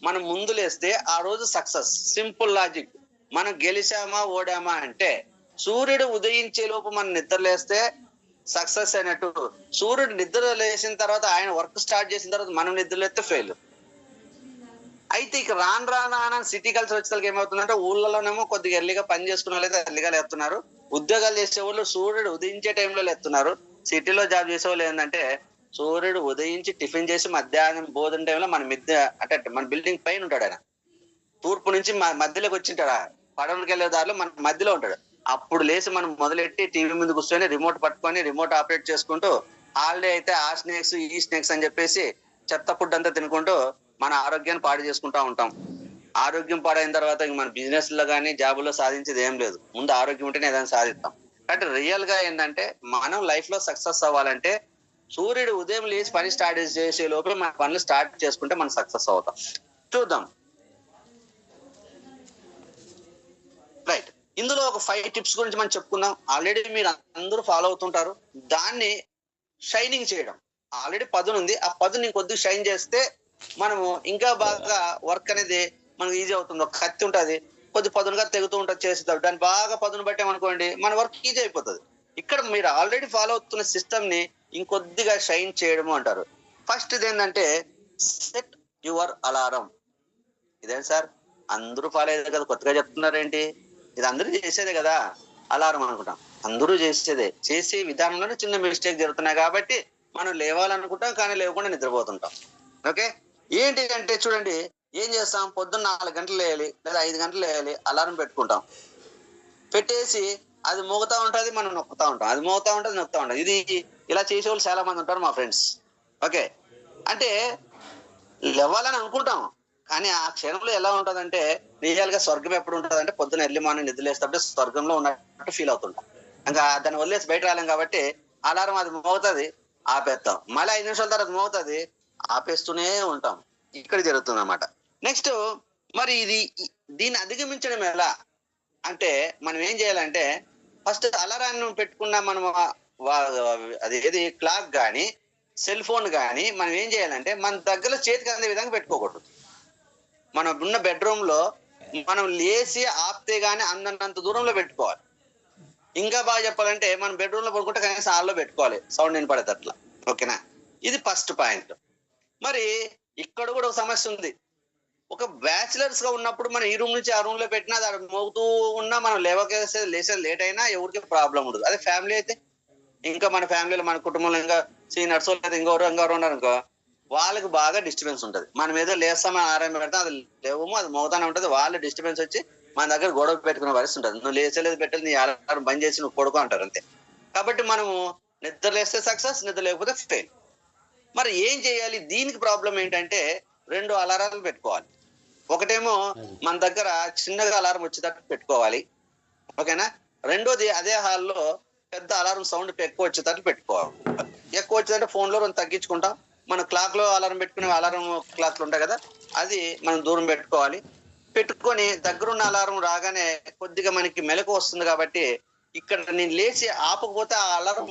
మనం ముందు లేస్తే ఆ రోజు సక్సెస్. Simple logic. మనం గెలిచామా ఓడామా అంటే సూర్యుడు ఉదయించే లోపు మనం నిద్ర లేస్తే సక్సెస్ అయినట్టు. సూర్యుడు నిద్ర లేచిన తర్వాత ఆయన వర్క్ స్టార్ట్ చేసిన తర్వాత మనం నిద్ర లేస్తే ఫెయిల్. అయితే ఇక రాను సిటీ కల్చర్ వచ్చేసరికి ఏమవుతుందంటే ఊళ్ళలోనేమో కొద్దిగా ఎర్లీగా పని చేసుకునే వాళ్ళు అయితే ఎర్లీగా లేస్తున్నారు. ఉద్యోగాలు చేసే వాళ్ళు సూర్యుడు ఉదయించే టైంలో లేస్తున్నారు. సిటీలో జాబ్ చేసే వాళ్ళు ఏంటంటే సూర్యుడు ఉదయించి టిఫిన్ చేసి మధ్యాహ్నం భోజన టైంలో మన మిద్దె అంటే మన బిల్డింగ్ పైన ఉంటాడు ఆయన. తూర్పు నుంచి మధ్యలోకి వచ్చింటాడా పడవలకి వెళ్ళే దారిలో మన మధ్యలో ఉంటాడు. అప్పుడు లేచి మనం మొదలెట్టి టీవీ ముందు కూర్చొని రిమోట్ పట్టుకొని రిమోట్ ఆపరేట్ చేసుకుంటూ హాలిడే అయితే ఆ స్నేక్స్ ఈ స్నేక్స్ అని చెప్పేసి చెత్త ఫుడ్ అంతా తినుకుంటూ మన ఆరోగ్యాన్ని పాడు చేసుకుంటా ఉంటాం. ఆరోగ్యం పాడైన తర్వాత మన బిజినెస్ లో కానీ జాబులో సాధించేది ఏం లేదు. ముందు ఆరోగ్యం ఉంటేనే ఏదైనా సాధిస్తాం. కాబట్టి రియల్ గా ఏంటంటే మనం లైఫ్ లో సక్సెస్ అవ్వాలంటే సూర్యుడు ఉదయం లేచి పని స్టార్ట్ చేసే లోపల మన పనులు స్టార్ట్ చేసుకుంటే మనం సక్సెస్ అవుతాం. చూద్దాం. రైట్. ఇందులో ఒక 5 టిప్స్ గురించి మనం చెప్పుకుందాం. ఆల్రెడీ మీరు అందరూ ఫాలో అవుతుంటారు. దాన్ని షైనింగ్ చేయడం. ఆల్రెడీ పదును ఉంది. ఆ పదుని కొద్దిగా షైన్ చేస్తే మనము ఇంకా బాగా వర్క్ అనేది మనకు ఈజీ అవుతుంది. ఒక కత్తి ఉంటుంది, కొద్ది పదునుగా తెగుతూ ఉంటుంది, చేస్తారు. దాన్ని బాగా పదును పెట్టామనుకోండి మన వర్క్ ఈజీ అయిపోతుంది. ఇక్కడ మీరు ఆల్రెడీ ఫాలో అవుతున్న సిస్టమ్ ని ఇంకొద్దిగా షైన్ చేయడము అంటారు. ఫస్ట్ ఇది ఏంటంటే సెట్ యువర్ అలారం. ఇదేంటి సార్ అందరూ ఫాలో అయ్యేది కదా, కొత్తగా చెప్తున్నారేంటి? ఇది అందరూ చేసేదే కదా అలారం అనుకుంటాం. అందరూ చేసేదే. చేసే విధానంలోనే చిన్న మిస్టేక్ జరుగుతున్నాయి కాబట్టి మనం లేవాలనుకుంటాం కానీ లేవకుండా నిద్రపోతుంటాం. ఓకే. ఏంటి అంటే చూడండి, ఏం చేస్తాం, పొద్దున్న 4 గంటలు లేయాలి లేదా 5 గంటలు లేయాలి, అలారం పెట్టుకుంటాం. పెట్టేసి అది మోగుతా ఉంటుంది, మనం నొక్కుతా ఉంటాం. అది మోగుతా ఉంటుంది, నొక్కుతా ఉంటుంది. ఇది ఇలా చేసే వాళ్ళు చాలా మంది ఉంటారు మా ఫ్రెండ్స్. ఓకే. అంటే లేవాలని అనుకుంటాం కానీ ఆ క్షణంలో ఎలా ఉంటదంటే రియల్ గా స్వర్గం ఎప్పుడు ఉంటది అంటే పొద్దున్న ఎర్లీ మార్నింగ్ నిద్రలేస్తే స్వర్గంలో ఉన్నట్టు ఫీల్ అవుతుంటాం. ఇంకా దాన్ని వదిలేసి బయట రాలేం కాబట్టి అలారం అది మోగుతుంది, ఆపేస్తాం. మళ్ళీ 5 నిమిషాల తర్వాత మోగుతుంది, ఆపేస్తూనే ఉంటాం. ఇక్కడ జరుగుతుంది అన్నమాట. నెక్స్ట్ మరి దీన్ని అధిగమించడం ఎలా అంటే మనం ఏం చేయాలంటే ఫస్ట్ అలారాన్ని పెట్టుకున్న మనం అది ఏది క్లాక్ కానీ సెల్ ఫోన్ కానీ మనం ఏం చేయాలంటే మన దగ్గర చేతికి అందే విధంగా పెట్టుకోకూడదు. మనం ఉన్న బెడ్రూమ్ లో మనం లేచి ఆపితే గానీ అందనంత దూరంలో పెట్టుకోవాలి. ఇంకా బాగా చెప్పాలంటే మనం బెడ్రూమ్ లో పడుకుంటే కనీసం హాల్లో పెట్టుకోవాలి, సౌండ్ వినపడేటట్లా. ఓకేనా? ఇది ఫస్ట్ పాయింట్. మరి ఇక్కడ కూడా ఒక సమస్య ఉంది. ఒక బ్యాచిలర్స్ గా ఉన్నప్పుడు మనం ఈ రూమ్ నుంచి ఆ రూమ్ లో పెట్టినా దాన్ని మోగుతూ ఉన్నా మనం లేసేది లేట్ అయినా ఎవరికి ప్రాబ్లం ఉండదు. అదే ఫ్యామిలీ అయితే ఇంకా మన ఫ్యామిలీలో మన కుటుంబంలో ఇంకా సీనియర్స్ లేదా ఇంకోరు ఉన్నారు అనుకో, వాళ్ళకి బాగా డిస్టర్బెన్స్ ఉంటది. మనం ఏదో లేస్తామని ఆరాయం పెడతాం, అది లేవము, అది మోగుతానే ఉంటది. వాళ్ళు డిస్టర్బెన్స్ వచ్చి మన దగ్గర గొడవ పెట్టుకునే పరిస్థితి ఉంటుంది. నువ్వు లేచలేదు పెట్టలేదు, నీ అలారం బంద్ చేసి నువ్వు పడుకో అంటారు అంతే. కాబట్టి మనము నిద్ర లేస్తే సక్సెస్, నిద్ర లేకపోతే ఫెయిల్. మరి ఏం చేయాలి? దీనికి ప్రాబ్లం ఏంటంటే 2 అలారాలు పెట్టుకోవాలి. ఒకటేమో మన దగ్గర చిన్నగా అలారం వచ్చేటట్టు పెట్టుకోవాలి. ఓకేనా? రెండోది అదే హాల్లో పెద్ద అలారం సౌండ్ ఎక్కువ వచ్చేటట్టు పెట్టుకోవాలి. ఎక్కువ వచ్చేదంటే ఫోన్ లో తగ్గించుకుంటాం. మన క్లాక్ లో అలారం పెట్టుకునే అలారం క్లాక్లు ఉంటాయి కదా, అది మనం దూరం పెట్టుకోవాలి. పెట్టుకొని దగ్గరున్న అలారం రాగానే కొద్దిగా మనకి మెలకు వస్తుంది కాబట్టి ఇక్కడ నేను లేచి ఆపకపోతే ఆ అలారం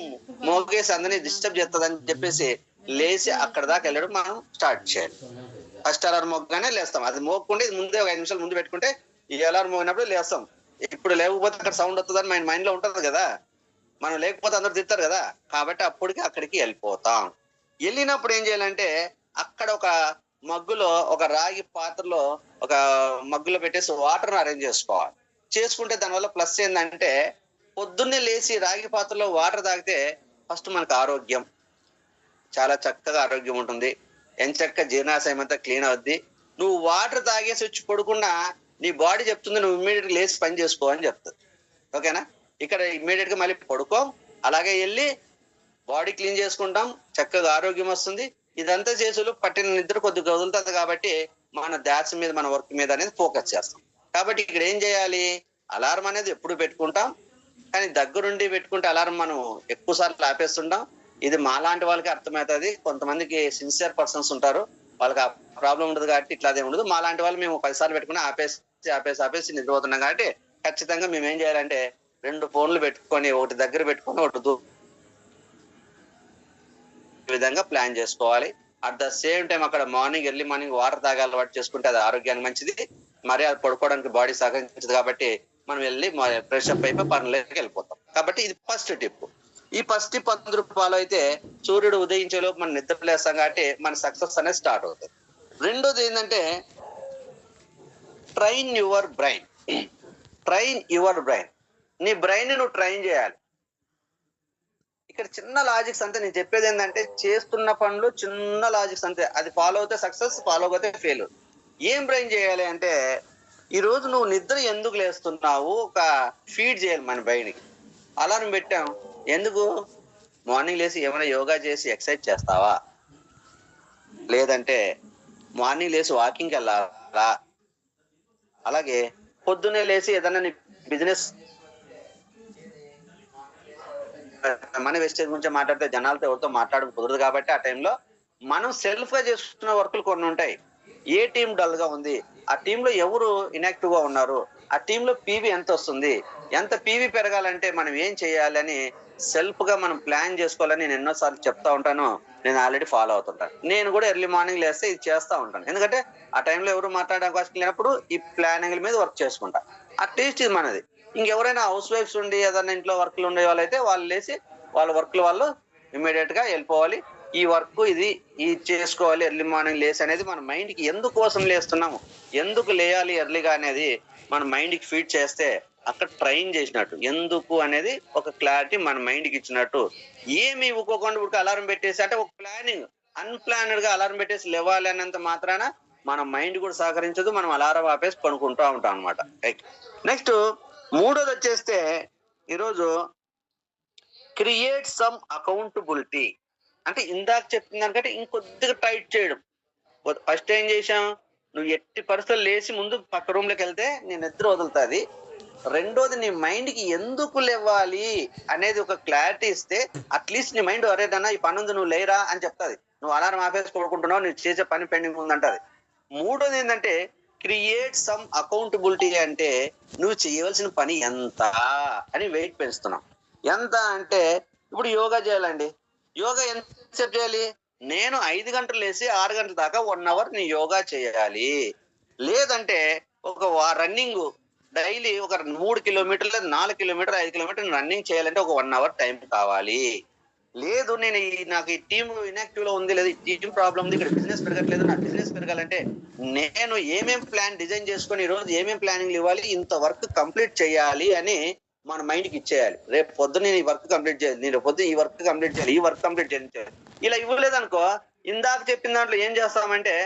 మోగేసి అందరినీ డిస్టర్బ్ చేస్తుంది అని చెప్పేసి లేచి అక్కడ దాకా వెళ్ళడం మనం స్టార్ట్ చేయాలి. ఫస్ట్ అలారం మోగగానే లేస్తాం. అది మోగకుండా ముందే ఒక 5 నిమిషాలు ముందు పెట్టుకుంటే ఈ అలారం మోగినప్పుడు లేస్తాం. ఇప్పుడు లేకపోతే అక్కడ సౌండ్ వస్తుందని మైండ్ లో ఉంటది కదా, మనం లేకపోతే అందరు తిడతారు కదా, కాబట్టి అప్పటికి అక్కడికి వెళ్ళిపోతాం. వెళ్ళినప్పుడు ఏం చేయాలంటే అక్కడ ఒక మగ్గులో ఒక రాగి పాత్రలో ఒక మగ్గులో పెట్టేసి వాటర్ అరేంజ్ చేసుకోవాలి. చేసుకుంటే దానివల్ల ప్లస్ ఏంటంటే పొద్దున్నే లేచి రాగి పాత్రలో వాటర్ తాగితే ఫస్ట్ మనకు ఆరోగ్యం చాలా చక్కగా ఆరోగ్యం ఉంటుంది. ఎంచక్క జీర్ణాశయం అంతా క్లీన్ అవుద్ది. నువ్వు వాటర్ తాగేసి వచ్చి పడుకున్నా నీ బాడీ చెప్తుంది నువ్వు ఇమ్మీడియట్ గా లేచి పని చేసుకో అని చెప్తుంది. ఓకేనా? ఇక్కడ ఇమ్మీడియట్ గా మళ్ళీ పడుకో, అలాగే వెళ్ళి బాడీ క్లీన్ చేసుకుంటాం, చక్కగా ఆరోగ్యం వస్తుంది. ఇదంతా చేసులు పట్టిన నిద్ర కొద్దిగా వదులుతుంది కాబట్టి మన ధ్యాస మీద మన వర్క్ మీద అనేది ఫోకస్ చేస్తాం. కాబట్టి ఇక్కడ ఏం చేయాలి? అలారం అనేది ఎప్పుడు పెట్టుకుంటాం కానీ దగ్గరుండి పెట్టుకుంటే అలారం మనం ఎక్కువ సార్లు ఆపేస్తుంటాం. ఇది మాలాంటి వాళ్ళకి అర్థమవుతుంది. కొంతమందికి సిన్సియర్ పర్సన్స్ ఉంటారు, వాళ్ళకి ఆ ప్రాబ్లం ఉండదు కాబట్టి ఇట్లాదే ఉండదు. మా లాంటి వాళ్ళు మేము 10 సార్లు పెట్టుకుని ఆపేసి నిద్రపోతున్నాం కాబట్టి ఖచ్చితంగా మేము ఏం చేయాలంటే 2 ఫోన్లు పెట్టుకొని ఒకటి దగ్గర పెట్టుకొని ఒకటి విధంగా ప్లాన్ చేసుకోవాలి. అట్ ద సేమ్ టైం అక్కడ ఎర్లీ మార్నింగ్ వాటర్ తాగే అలవాటు చేసుకుంటే అది ఆరోగ్యానికి మంచిది. మరి అది పడుకోవడానికి బాడీ సహకరించదు కాబట్టి మనం వెళ్ళి ఫ్రెష్ అప్ అయిపోయి పనులకి వెళ్ళిపోతాం. కాబట్టి ఇది ఫస్ట్ టిప్. ఈ ఫస్ట్ టిప్ అందరూ ఫాలో అయితే సూర్యుడు ఉదయించేలోపు మనం నిద్రలేస్తాం కాబట్టి మన సక్సెస్ అనేది స్టార్ట్ అవుతుంది. రెండోది ఏంటంటే ట్రైన్ యువర్ బ్రెయిన్. నీ బ్రెయిన్ నువ్వు ట్రైన్ చేయాలి. ఇక్కడ చిన్న లాజిక్స్ అంతే. నేను చెప్పేది ఏంటంటే చేస్తున్న పనులు చిన్న లాజిక్స్ అంతే. అది ఫాలో అవుతే సక్సెస్, ఫాలో అవుతే ఫెయిల్. ఏం బ్రెయిన్ చేయాలి అంటే ఈ రోజు నువ్వు నిద్ర ఎందుకు లేస్తున్నావు ఒక ఫీడ్ చేయాలి మన బ్రెయిన్కి. అలారం పెట్టాం ఎందుకు? మార్నింగ్ లేసి ఏమైనా యోగా చేసి ఎక్సర్సైజ్ చేస్తావా? లేదంటే మార్నింగ్ లేసి వాకింగ్కి వెళ్ళాలా? అలాగే పొద్దున్నే లేసి ఏదన్నా నీ బిజినెస్ మనీ వేస్టేజ్ గురించి మాట్లాడితే జనాలతో ఎవరితో మాట్లాడడం కుదరదు కాబట్టి ఆ టైంలో మనం సెల్ఫ్ గా చేసుకున్న వర్కులు కొన్ని ఉంటాయి. ఏ టీం డల్ గా ఉంది, ఆ టీంలో ఎవరు ఇనాక్టివ్ గా ఉన్నారు, ఆ టీంలో పీవీ ఎంత వస్తుంది, ఎంత పీవీ పెరగాలంటే మనం ఏం చేయాలి అని సెల్ఫ్ గా మనం ప్లాన్ చేసుకోవాలని నేను ఎన్నోసార్లు చెప్తా ఉంటాను. నేను ఆల్రెడీ ఫాలో అవుతుంటాను. నేను కూడా ఎర్లీ మార్నింగ్ లేస్తే ఇది చేస్తా ఉంటాను. ఎందుకంటే ఆ టైంలో ఎవరు మాట్లాడే అవకాశం లేనప్పుడు ఈ ప్లానింగ్ మీద వర్క్ చేసుకుంటా. అట్లీస్ట్ ఇది మనది. ఇంకెవరైనా హౌస్ వైఫ్స్ ఉండి ఏదైనా ఇంట్లో వర్క్లు ఉండే వాళ్ళైతే వాళ్ళు లేచి వాళ్ళ వర్క్లు వాళ్ళు ఇమ్మీడియట్ గా వెళ్ళిపోవాలి. ఈ వర్క్ ఇది చేసుకోవాలి ఎర్లీ మార్నింగ్ లేసి అనేది మన మైండ్ కి ఎందుకోసం లేస్తున్నాము, ఎందుకు లేయాలి ఎర్లీగా అనేది మన మైండ్ కి ఫీడ్ చేస్తే అక్కడ ట్రైన్ చేసినట్టు. ఎందుకు అనేది ఒక క్లారిటీ మన మైండ్ కి ఇచ్చినట్టు. ఏమి ఇవ్వకోకుండా ఉడికి అలారం పెట్టేసి అంటే ఒక ప్లానింగ్ అన్ప్లానెడ్ గా అలారం పెట్టేసి లేవాలి అన్నంత మాత్రాన మన మైండ్ కూడా సహకరించదు. మనం అలారం ఆపేసి పనుకుంటూ ఉంటాం అనమాట. నెక్స్ట్ మూడోది వచ్చేస్తే ఈరోజు క్రియేట్ సమ్ అకౌంటబిలిటీ. అంటే ఇందాక చెప్పిన దానికంటే ఇంకొద్దిగా టైట్ చేయడం. ఫస్ట్ ఏం చేసాం, నువ్వు ఎట్టి పరిస్థితులు లేచి ముందు పక్క రూమ్ లోకి వెళ్తే నీ నిద్ర వదులుతుంది. రెండోది నీ మైండ్ కి ఎందుకు లేవాలి అనేది ఒక క్లారిటీ ఇస్తే అట్లీస్ట్ నీ మైండ్ అరేదన్నా ఈ పని ఉంది నువ్వు లేరా అని చెప్తాది. నువ్వు అలారం ఆపేసి పడుకుంటున్నావు, నువ్వు చేసే పని పెండింగ్ ఉందంటది. మూడోది ఏంటంటే క్రియేట్ సమ్ అకౌంటబిలిటీ. అంటే నువ్వు చేయవలసిన పని ఎంత అని వెయిట్ పెంచుతున్నావు. ఎంత అంటే ఇప్పుడు యోగా చేయాలండి, యోగా ఎంతసేపు చేయాలి? నేను 5 గంటలు లేసి 6 గంటల దాకా 1 అవర్ నీ యోగా చేయాలి. లేదంటే ఒక రన్నింగ్ డైలీ ఒక 3 కిలోమీటర్లు, 4 కిలోమీటర్, 5 కిలోమీటర్లు రన్నింగ్ చేయాలంటే ఒక 1 అవర్ టైం కావాలి. లేదు నేను నాకు ఈ టీం ఇనాక్టివ్ లో ఉంది, లేదు ఈ టీం ప్రాబ్లం ఉంది, ఇక్కడ బిజినెస్ పెరగట్లేదు, నా బిజినెస్ పెరగాలంటే నేను ఏమేం ప్లాన్ డిజైన్ చేసుకొని ఈ రోజు ఏమేం ప్లానింగ్ ఇవ్వాలి, ఇంత వర్క్ కంప్లీట్ చేయాలి అని మన మైండ్ కి ఇచ్చేయాలి. రేపు పొద్దున్న నేను ఈ వర్క్ కంప్లీట్ చేయాలి, నేను పొద్దున్న ఈ వర్క్ కంప్లీట్ చేయాలి, ఈ వర్క్ కంప్లీట్ చేయాలి. ఇలా ఇవ్వలేదనుకో ఇందాక చెప్పిన దాంట్లో ఏం చేస్తామంటే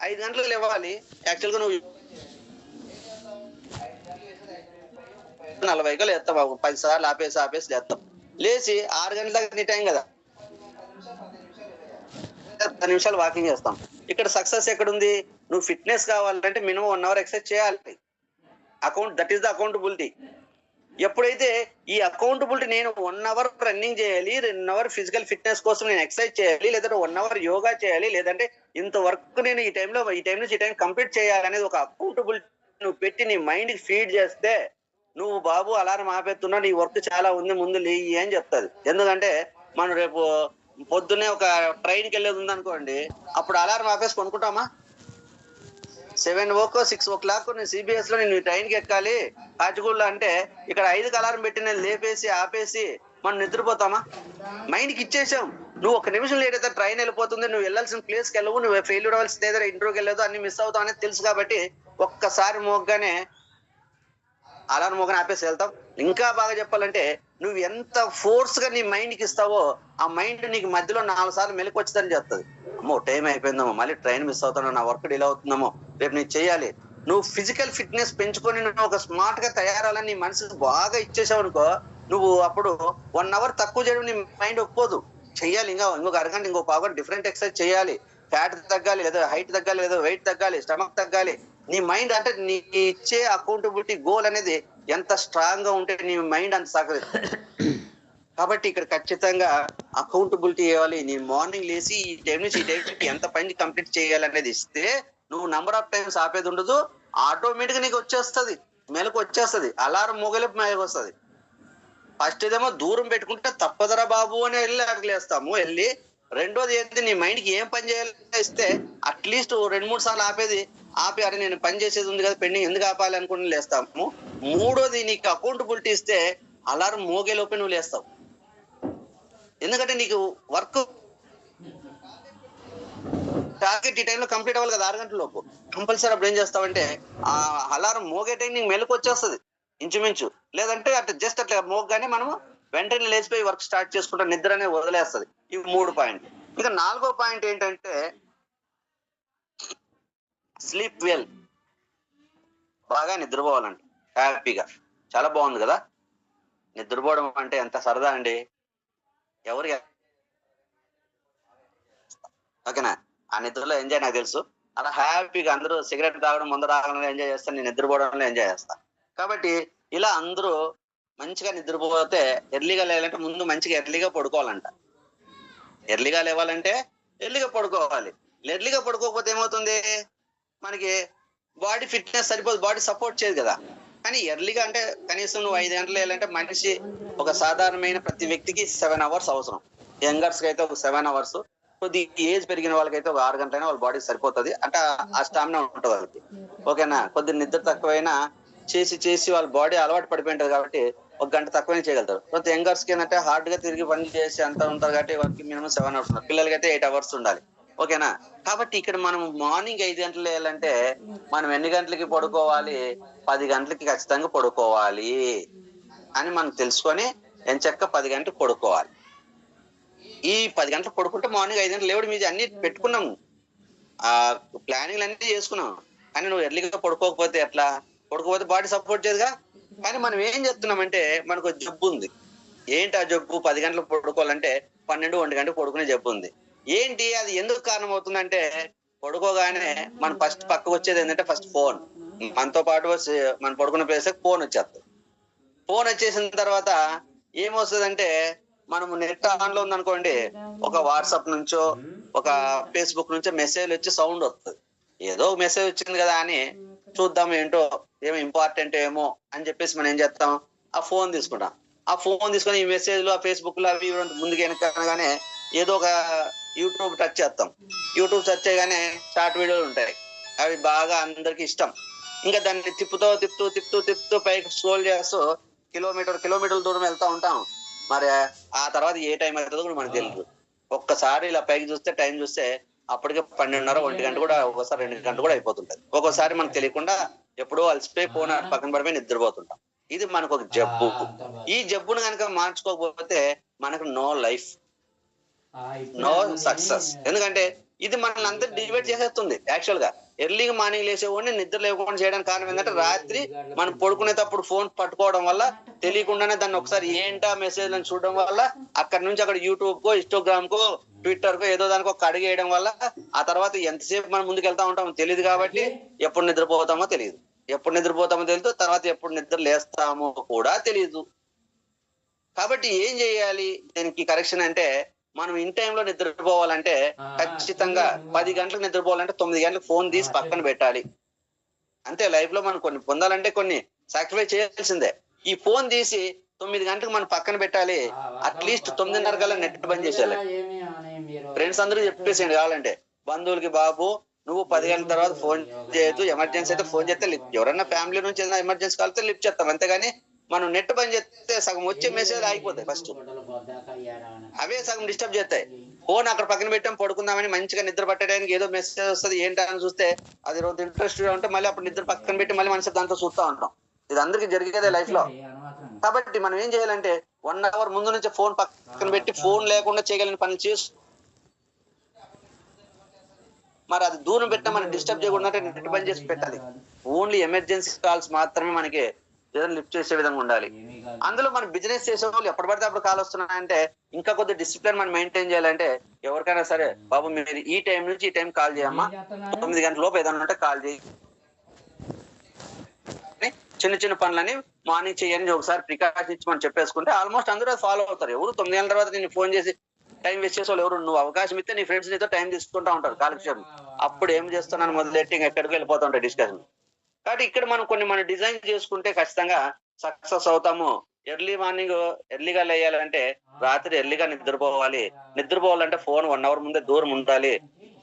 5 గంటలకు ఇవ్వాలి. యాక్చువల్ గా నువ్వు 40 లేస్తావు, 10 సార్లు ఆపేసి లేస్తాం. లేచి 6 గంటల దాకా నీ టైం కదా, 10 నిమిషాలు వాకింగ్ చేస్తాం. ఇక్కడ సక్సెస్ ఎక్కడుంది? నువ్వు ఫిట్నెస్ కావాలంటే మినిమం 1 అవర్ ఎక్సర్సైజ్ చేయాలి. That is the accountability. ఎప్పుడైతే ఈ అకౌంటబిలిటీ నేను 1 అవర్ రన్నింగ్ చేయాలి, 2 అవర్ ఫిజికల్ ఫిట్నెస్ కోసం నేను ఎక్సర్సైజ్ చేయాలి, లేదంటే 1 అవర్ యోగా చేయాలి, లేదంటే ఇంత వర్క్ నేను ఈ టైం నుంచి ఈ టైం కంప్లీట్ చేయాలి అనేది ఒక అకౌంటబిలిటీ నువ్వు పెట్టి నీ మైండ్ కి ఫీడ్ చేస్తే నువ్వు బాబు అలారం ఆపేస్తున్నా, నీ వర్క్ చాలా ఉంది ముందు లేయి అని చెప్తాది. ఎందుకంటే మనం రేపు పొద్దున్నే ఒక ట్రైన్కి వెళ్ళేది ఉంది అనుకోండి, అప్పుడు అలారం ఆపేసి కొనుక్కుంటామా? 6 o'clock నేను సిబిఎస్ లో నేను ట్రైన్కి ఎక్కాలి కాచిగూడలో అంటే ఇక్కడ 5కి అలారం పెట్టి నేను లేపేసి ఆపేసి మనం నిద్రపోతామా? మైండ్కి ఇచ్చేసాం. నువ్వు 1 నిమిషం లేట్ అయితే ట్రైన్ వెళ్ళిపోతుంది, నువ్వు వెళ్ళాల్సిన ప్లేస్కి వెళ్ళవు, నువ్వు ఫెయిల్యూర్ అవ్వాల్సింది ఏదైనా ఇంటర్వ్యూకి వెళ్ళదు, అన్ని మిస్ అవుతావు అనేది తెలుసు కాబట్టి ఒక్కసారి మోగ్గానే అలారం మోగానే ఆపేసి వెళ్తాం. ఇంకా బాగా చెప్పాలంటే నువ్వు ఎంత ఫోర్స్ గా నీ మైండ్ కి ఇస్తావో ఆ మైండ్ నీకు మధ్యలో 4 సార్లు మెలకు వచ్చిందని చెప్తుంది. అమ్మో టైం అయిపోయిందమ్మో, మళ్ళీ ట్రైన్ మిస్ అవుతాను, నా వర్క్ డిలే అవుతుందమ్మో, రేపు నేను చేయాలి. నువ్వు ఫిజికల్ ఫిట్నెస్ పెంచుకొని నువ్వు ఒక స్మార్ట్ గా తయారాలని నీ మనసుకు బాగా ఇచ్చేసావు అనుకో, నువ్వు అప్పుడు 1 అవర్ తక్కువ చేయడం నీ మైండ్ ఒప్పుకోదు. చెయ్యాలి, ఇంకొక అరగంట, ఇంకో పావు డిఫరెంట్ ఎక్సర్సైజ్ చేయాలి, ఫ్యాట్ తగ్గాలి, లేదా హైట్ తగ్గాలి, లేదా వెయిట్ తగ్గాలి, స్టమక్ తగ్గాలి. నీ మైండ్ అంటే నీ ఇచ్చే అకౌంటబిలిటీ గోల్ అనేది ఎంత స్ట్రాంగ్ గా ఉంటే నీ మైండ్ అంత సహకరిస్తుంది. కాబట్టి ఇక్కడ ఖచ్చితంగా అకౌంటబిలిటీ ఇవ్వాలి. నేను మార్నింగ్ లేసి ఈ టైం నుంచి ఈ టైంకి ఎంత పని కంప్లీట్ చేయాలనేది ఇస్తే నువ్వు నంబర్ ఆఫ్ టైమ్స్ ఆపేది ఉండదు. ఆటోమేటిక్ గా నీకు వచ్చేస్తుంది, మెలకు వచ్చేస్తుంది, అలారం మొగలేపు మెలకు వస్తుంది. ఫస్ట్ ఇదేమో దూరం పెట్టుకుంటే తప్పదరా బాబు అని వెళ్ళి అడిగేస్తాము వెళ్ళి. రెండోది ఏంటి, నీ మైండ్ కి ఏం పని చేయాలి ఇస్తే అట్లీస్ట్ 2-3 సార్లు ఆపి అరే నేను పని చేసేది ఉంది కదా పెండింగ్ ఎందుకు ఆపాలి అనుకుని లేస్తాము. మూడోది నీకు అకౌంటబిలిటీ ఇస్తే అలారం మోగే లోపే నువ్వు లేస్తావు. ఎందుకంటే నీకు వర్క్ టార్గెట్ ఈ టైంలో కంప్లీట్ అవ్వాలి కదా 6 గంటల లోపు. కంపల్సరీ అప్పుడు ఏం చేస్తావంటే ఆ అలారం మోగే టైం నీకు మెలకు వచ్చేస్తుంది ఇంచుమించు. లేదంటే అట్లా జస్ట్ అట్లా మోగ్గానే మనము వెంటనే లేచిపోయి వర్క్ స్టార్ట్ చేసుకుంటే నిద్ర అనేది వదిలేస్తుంది. ఇవి 3 పాయింట్. ఇక 4వ పాయింట్ ఏంటంటే స్లీప్ వెల్. బాగా నిద్రపోవాలంట హ్యాపీగా. చాలా బాగుంది కదా నిద్రపోవడం అంటే. ఎంత సరదా అండి. ఎవరు ఓకేనా ఆ నిద్రలో ఎంజాయ్ నాకు తెలుసు. అలా హ్యాపీగా అందరూ సిగరెట్ తాగడం ముందు రాగానే ఎంజాయ్ చేస్తాను, నేను నిద్రపోవడంలో ఎంజాయ్ చేస్తా. కాబట్టి ఇలా అందరూ మంచిగా నిద్రపోతే ఎర్లీగా లేవాలంటే ముందు మంచిగా ఎర్లీగా పడుకోవాలంట. ఎర్లీగా లేవాలంటే ఎర్లీగా పడుకోవాలి. ఎర్లీగా పడుకోకపోతే ఏమవుతుంది, మనకి బాడీ ఫిట్నెస్ సరిపోదు, బాడీ సపోర్ట్ చేయదు కదా. కానీ ఎర్లీగా అంటే కనీసం నువ్వు 5 గంటలు వేయాలంటే మనిషి ఒక సాధారణమైన ప్రతి వ్యక్తికి 7 అవర్స్ అవసరం. యంగర్స్ కి అయితే ఒక 7 అవర్స్, కొద్ది ఏజ్ పెరిగిన వాళ్ళకైతే ఒక 6 గంటలైనా వాళ్ళ బాడీ సరిపోతుంది. అంటే ఆ స్టామినా ఉంటుంది వాళ్ళకి. ఓకేనా. కొద్ది నిద్ర తక్కువైనా చేసి వాళ్ళ బాడీ అలవాటు పడిపోయింటది కాబట్టి 1 గంట తక్కువైనా చేయగలుగుతారు. కొంత యంగర్స్ కి ఏంటంటే హార్డ్ గా తిరిగి పని చేసి అంతా ఉంటారు కాబట్టి వాళ్ళకి మినిమం 7 అవర్స్ ఉండాలి. పిల్లలకైతే 8 అవర్స్ ఉండాలి. ఓకేనా. కాబట్టి ఇక్కడ మనం మార్నింగ్ 5 గంటలు వేయాలంటే మనం ఎన్ని గంటలకి పడుకోవాలి, 10 గంటలకి ఖచ్చితంగా పడుకోవాలి అని మనం తెలుసుకొని ఎంచక్క 10 గంటలకు పడుకోవాలి. ఈ 10 గంటలు పడుకుంటే మార్నింగ్ 5 గంటలు లేవడం మీద అన్ని పెట్టుకున్నాము, ఆ ప్లానింగ్ అన్ని చేసుకున్నాం. కానీ నువ్వు ఎర్లీగా పడుకోకపోతే ఎట్లా, పడుకోకపోతే బాడీ సపోర్ట్ చేయదుగా. కానీ మనం ఏం చేస్తున్నామంటే మనకు జబ్బు ఉంది. ఏంటి ఆ జబ్బు? 10 గంటలకు పడుకోవాలంటే 12-1 గంటకు పడుకునే జబ్బు ఉంది. ఏంటి అది? ఎందుకు కారణం అవుతుందంటే పడుకోగానే మనం ఫస్ట్ పక్కకు వచ్చేది ఏంటంటే ఫస్ట్ ఫోన్. మనతో పాటు మనం పడుకున్న ప్లేస్ ఫోన్ వచ్చేస్తుంది. ఫోన్ వచ్చేసిన తర్వాత ఏమొస్తుందంటే మనం నెట్ ఆన్ లో ఉందనుకోండి, ఒక వాట్సాప్ నుంచో ఒక ఫేస్బుక్ నుంచో మెసేజ్ వచ్చి సౌండ్ వస్తుంది. ఏదో మెసేజ్ వచ్చింది కదా అని చూద్దాం ఏంటో ఏమో ఇంపార్టెంట్ ఏమో అని చెప్పేసి మనం ఏం చేస్తాం, ఆ ఫోన్ తీసుకుంటాం. ఆ ఫోన్ తీసుకొని ఈ మెసేజ్లు ఆ ఫేస్బుక్ లో అవి ముందుకు వెనకగానే ఏదో ఒక యూట్యూబ్ టచ్ చేస్తాం. యూట్యూబ్ టచ్ చేయగానే షార్ట్ వీడియోలు ఉంటాయి, అవి బాగా అందరికి ఇష్టం. ఇంకా దాన్ని తిప్పుతూ పైకి స్క్రోల్ చేస్తూ కిలోమీటర్ల దూరం వెళ్తా ఉంటాం. మరి ఆ తర్వాత ఏ టైం అవుతుందో కూడా మనకు తెలియదు. ఒక్కసారి ఇలా పైకి చూస్తే టైం చూస్తే అప్పటికే 12:30-1 గంట కూడా, ఒక్కోసారి 2 గంటలు కూడా అయిపోతుంటది. ఒక్కోసారి మనకు తెలియకుండా ఎప్పుడో అలసిపోయి ఫోన్ పక్కన పడిపోయి నిద్రపోతుంటాం. ఇది మనకు ఒక జబ్బు. ఈ జబ్బును కనుక మార్చుకోకపోతే మనకు నో లైఫ్, నో సక్సెస్. ఎందుకంటే ఇది మనల్ని అంతా డివైడ్ చేసేస్తుంది. యాక్చువల్ గా ఎర్లీగా మార్నింగ్ లేసేవాడిని నిద్ర లేకుండా చేయడానికి కారణం ఏంటంటే రాత్రి మనం పడుకునేటప్పుడు ఫోన్ పట్టుకోవడం వల్ల తెలియకుండానే దాన్ని ఒకసారి ఏంటా మెసేజ్ అని చూడడం వల్ల అక్కడ నుంచి అక్కడ యూట్యూబ్ కో, ఇన్స్టాగ్రామ్ కో, ట్విట్టర్ కో ఏదో దానికి ఒక అడిగేయడం వల్ల ఆ తర్వాత ఎంతసేపు మనం ముందుకు వెళ్తా ఉంటామో తెలియదు. కాబట్టి ఎప్పుడు నిద్రపోతామో తెలియదు, తర్వాత ఎప్పుడు నిద్ర లేస్తామో కూడా తెలియదు. కాబట్టి ఏం చేయాలి దీనికి కరెక్షన్ అంటే, మనం ఇన్ టైంలో నిద్రపోవాలంటే ఖచ్చితంగా 10 గంటలకు నిద్రపోవాలంటే 9 గంటలకు ఫోన్ తీసి పక్కన పెట్టాలి. అంతే. లైఫ్ లో మనం కొన్ని పొందాలంటే కొన్ని సాక్రిఫైస్ చేయాల్సిందే. ఈ ఫోన్ తీసి 9 గంటలకు మనం పక్కన పెట్టాలి. అట్లీస్ట్ 9:30 కల్లా నెట్ బంద్ చేసేయాలి. ఫ్రెండ్స్ అందరూ చెప్పేసేయండి కావాలంటే, బంధువులకి బాబు నువ్వు 10 గంటల తర్వాత ఫోన్ చేయొద్దు, ఎమర్జెన్సీ అయితే ఫోన్ చేస్తే లిఫ్ట్, ఎవరన్నా ఫ్యామిలీ నుంచి ఏదైనా ఎమర్జెన్సీ కలిస్తే లిఫ్ట్ చేస్తాం. అంతేగాని మనం నెట్ బంద్ చేస్తే సగం వచ్చే మెసేజ్ ఆగిపోతాయి. ఫస్ట్ అవే సగం డిస్టర్బ్ చేస్తాయి. ఫోన్ అక్కడ పక్కన పెట్టాం పడుకుందామని మంచిగా నిద్ర పట్టడానికి ఏదో మెసేజ్ వస్తుంది ఏంటని చూస్తే అది రోజు ఇంట్రెస్ట్ ఉంటే మళ్ళీ అప్పుడు నిద్ర పక్కన పెట్టి మళ్ళీ మనసు దాంతో చూస్తూ ఉంటాం. ఇది అందరికి జరిగేదే లైఫ్ లో. కాబట్టి మనం ఏం చేయాలంటే 1 అవర్ ముందు నుంచి ఫోన్ పక్కన పెట్టి ఫోన్ లేకుండా చేయగలిగిన పనులు చేసి, మరి అది దూరం పెట్టినా మనం డిస్టర్బ్ చేయకుండా నెట్ బంద్ చేసి పెట్టాలి. ఓన్లీ ఎమర్జెన్సీ కాల్స్ మాత్రమే మనకి ఏదైనా లిఫ్ట్ చేసే విధంగా ఉండాలి. అందులో మనం బిజినెస్ చేసే వాళ్ళు ఎప్పుడు పడితే అప్పుడు కాల్ వస్తున్నాయంటే ఇంకా కొద్ది డిసిప్లిన్ మనం మెయింటైన్ చేయాలంటే, ఎవరికైనా సరే బాబు మీరు ఈ టైం నుంచి ఈ టైం కాల్ చేయమ్మా, 9 గంటల లోపు ఏదైనా ఉంటే కాల్ చేయి, చిన్న చిన్న పనులని మార్నింగ్ చేయని ఒకసారి ప్రికాషన్ ఇచ్చి మనం చెప్పేసుకుంటే ఆల్మోస్ట్ అందరూ ఫాలో అవుతారు. ఎవరు 9 గంటల తర్వాత నేను ఫోన్ చేసి టైం వేస్ట్ చేసే వాళ్ళు ఎవరు? నువ్వు అవకాశం ఇస్తే నీ ఫ్రెండ్స్ నీతో టైం తీసుకుంటా ఉంటారు కాలక్షేపం. అప్పుడు ఏం చేస్తున్నాను మొదలెట్టి ఎక్కడికి వెళ్ళిపోతా ఉంటాయి డిస్కషన్. కాబట్టి ఇక్కడ మనం కొన్ని డిజైన్ చేసుకుంటే ఖచ్చితంగా సక్సెస్ అవుతాము. ఎర్లీ మార్నింగ్ ఎర్లీగా లేయాలంటే రాత్రి ఎర్లీగా నిద్రపోవాలి. నిద్రపోవాలంటే ఫోన్ 1 అవర్ ముందే దూరం ఉండాలి.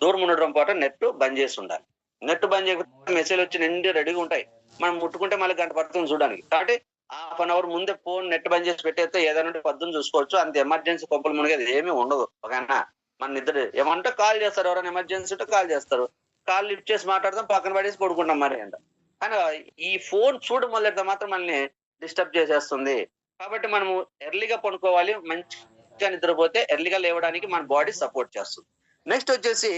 దూరం ఉండడం పాటు నెట్ బంద్ చేసి ఉండాలి. నెట్ బంద్ చేయకపోతే మెసేజ్ వచ్చి నిండి రెడీగా ఉంటాయి. మనం ముట్టుకుంటే మళ్ళీ గంట పడుతుంది చూడడానికి. కాబట్టి హాఫ్ అన్ అవర్ ముందే ఫోన్ నెట్ బంద్ చేసి పెట్టేస్తే ఏదైనా పొద్దున్న చూసుకోవచ్చు. అంత ఎమర్జెన్సీ కొంపలు మునిగేది ఏమీ ఉండదు. ఓకేనా? మన నిద్ర ఏమంటే కాల్ చేస్తారు, ఎవరైనా ఎమర్జెన్సీ ఉంటే కాల్ చేస్తారు. కాల్ లిఫ్ట్ చేసి మాట్లాడదాం, పక్కన పడేసి పడుకుంటాం మరి అంట. కానీ ఈ ఫోన్ చూడు మొదలెడితే మాత్రం మనల్ని డిస్టర్బ్ చేసేస్తుంది. కాబట్టి మనము ఎర్లీగా పడుకోవాలి. మంచిగా నిద్రపోతే ఎర్లీగా లేవడానికి మన బాడీ సపోర్ట్ చేస్తుంది. నెక్స్ట్ వచ్చేసి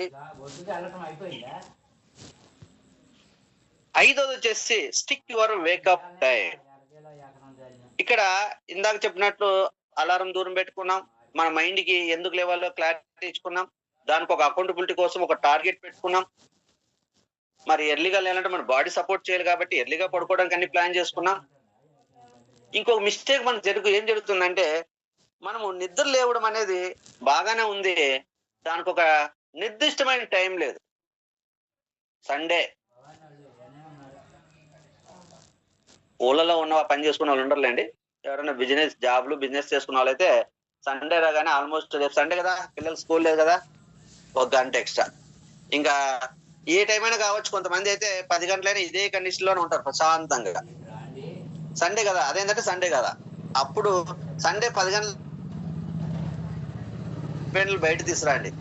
5వ వచ్చేసి స్టిక్ యువర్ వేకప్ టైం. ఇక్కడ ఇందాక చెప్పినట్లు అలారం దూరం పెట్టుకున్నాం. మన మైండ్ కి ఎందుకు లేవాలో క్లారిటీ ఇచ్చుకున్నాం. దానికి ఒక అకౌంటబిలిటీ కోసం ఒక టార్గెట్ పెట్టుకున్నాం. మరి ఎర్లీగా లేదంటే మన బాడీ సపోర్ట్ చేయాలి కాబట్టి ఎర్లీగా పడుకోవడానికి అన్ని ప్లాన్ చేసుకున్నాం. ఇంకొక మిస్టేక్ మనకు ఏం జరుగుతుందంటే మనము నిద్ర లేవడం అనేది బాగానే ఉంది. దానికి ఒక నిర్దిష్టమైన టైం లేదు. సండే ఊళ్ళలో ఉన్న పని చేసుకున్న వాళ్ళు ఉండరులేండి. ఎవరైనా బిజినెస్ చేసుకున్న వాళ్ళైతే సండే రాగానే ఆల్మోస్ట్ రేపు సండే కదా, పిల్లలు స్కూల్ లేదు కదా, 1 గంట ఎక్స్ట్రా. ఇంకా ఏ టైం అయినా కావచ్చు. కొంతమంది అయితే 10 గంటలైనా ఇదే కండిషన్ లోనే ఉంటారు ప్రశాంతంగా. సండే కదా, అదేంటంటే సండే కదా, అప్పుడు సండే 10 గంటలు బయట తీసుకురండి.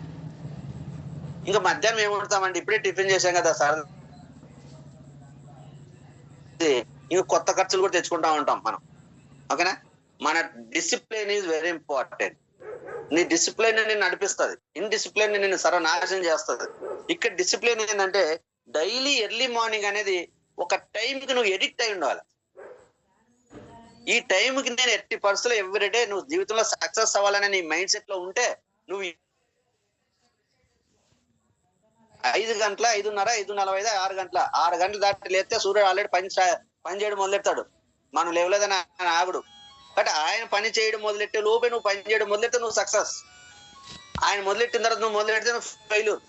ఇంకా మధ్యాహ్నం ఏముంటామండి, ఇప్పుడే టిఫిన్ చేసాం కదా సార్, ఇంకా కొత్త ఖర్చులు కూడా తెచ్చుకుంటా ఉంటాం మనం. ఓకేనా? మన డిసిప్లిన్ ఈజ్ వెరీ ఇంపార్టెంట్. నీ డిసిప్లిన్ నిన్ను నడిపిస్తుంది, ఇన్డిసిప్లిన్ నిన్ను సర్వనాశనం చేస్తుంది. ఇక్కడ డిసిప్లిన్ ఏంటంటే డైలీ ఎర్లీ మార్నింగ్ అనేది ఒక టైంకి నువ్వు ఎడిక్ట్ అయి ఉండాలి. ఈ టైంకి నేను 80% ఎవ్రీడే నువ్వు జీవితంలో సక్సెస్ అవ్వాలనే నీ మైండ్ సెట్ లో ఉంటే నువ్వు 5 గంటల 5:30 5:45 6 గంటలు దాటి లేస్తే సూర్యుడు ఆల్రెడీ పని చేయడం మొదలెడతాడు. మనం లేవలేదని ఆయన ఆగుడు. బట్ ఆయన పని చేయడం మొదలెట్టే లోపే నువ్వు పని చేయడం మొదలెడితే నువ్వు సక్సెస్. ఆయన మొదలెట్టిన తర్వాత నువ్వు మొదలెడితే నువ్వు ఫెయిల్యూర్.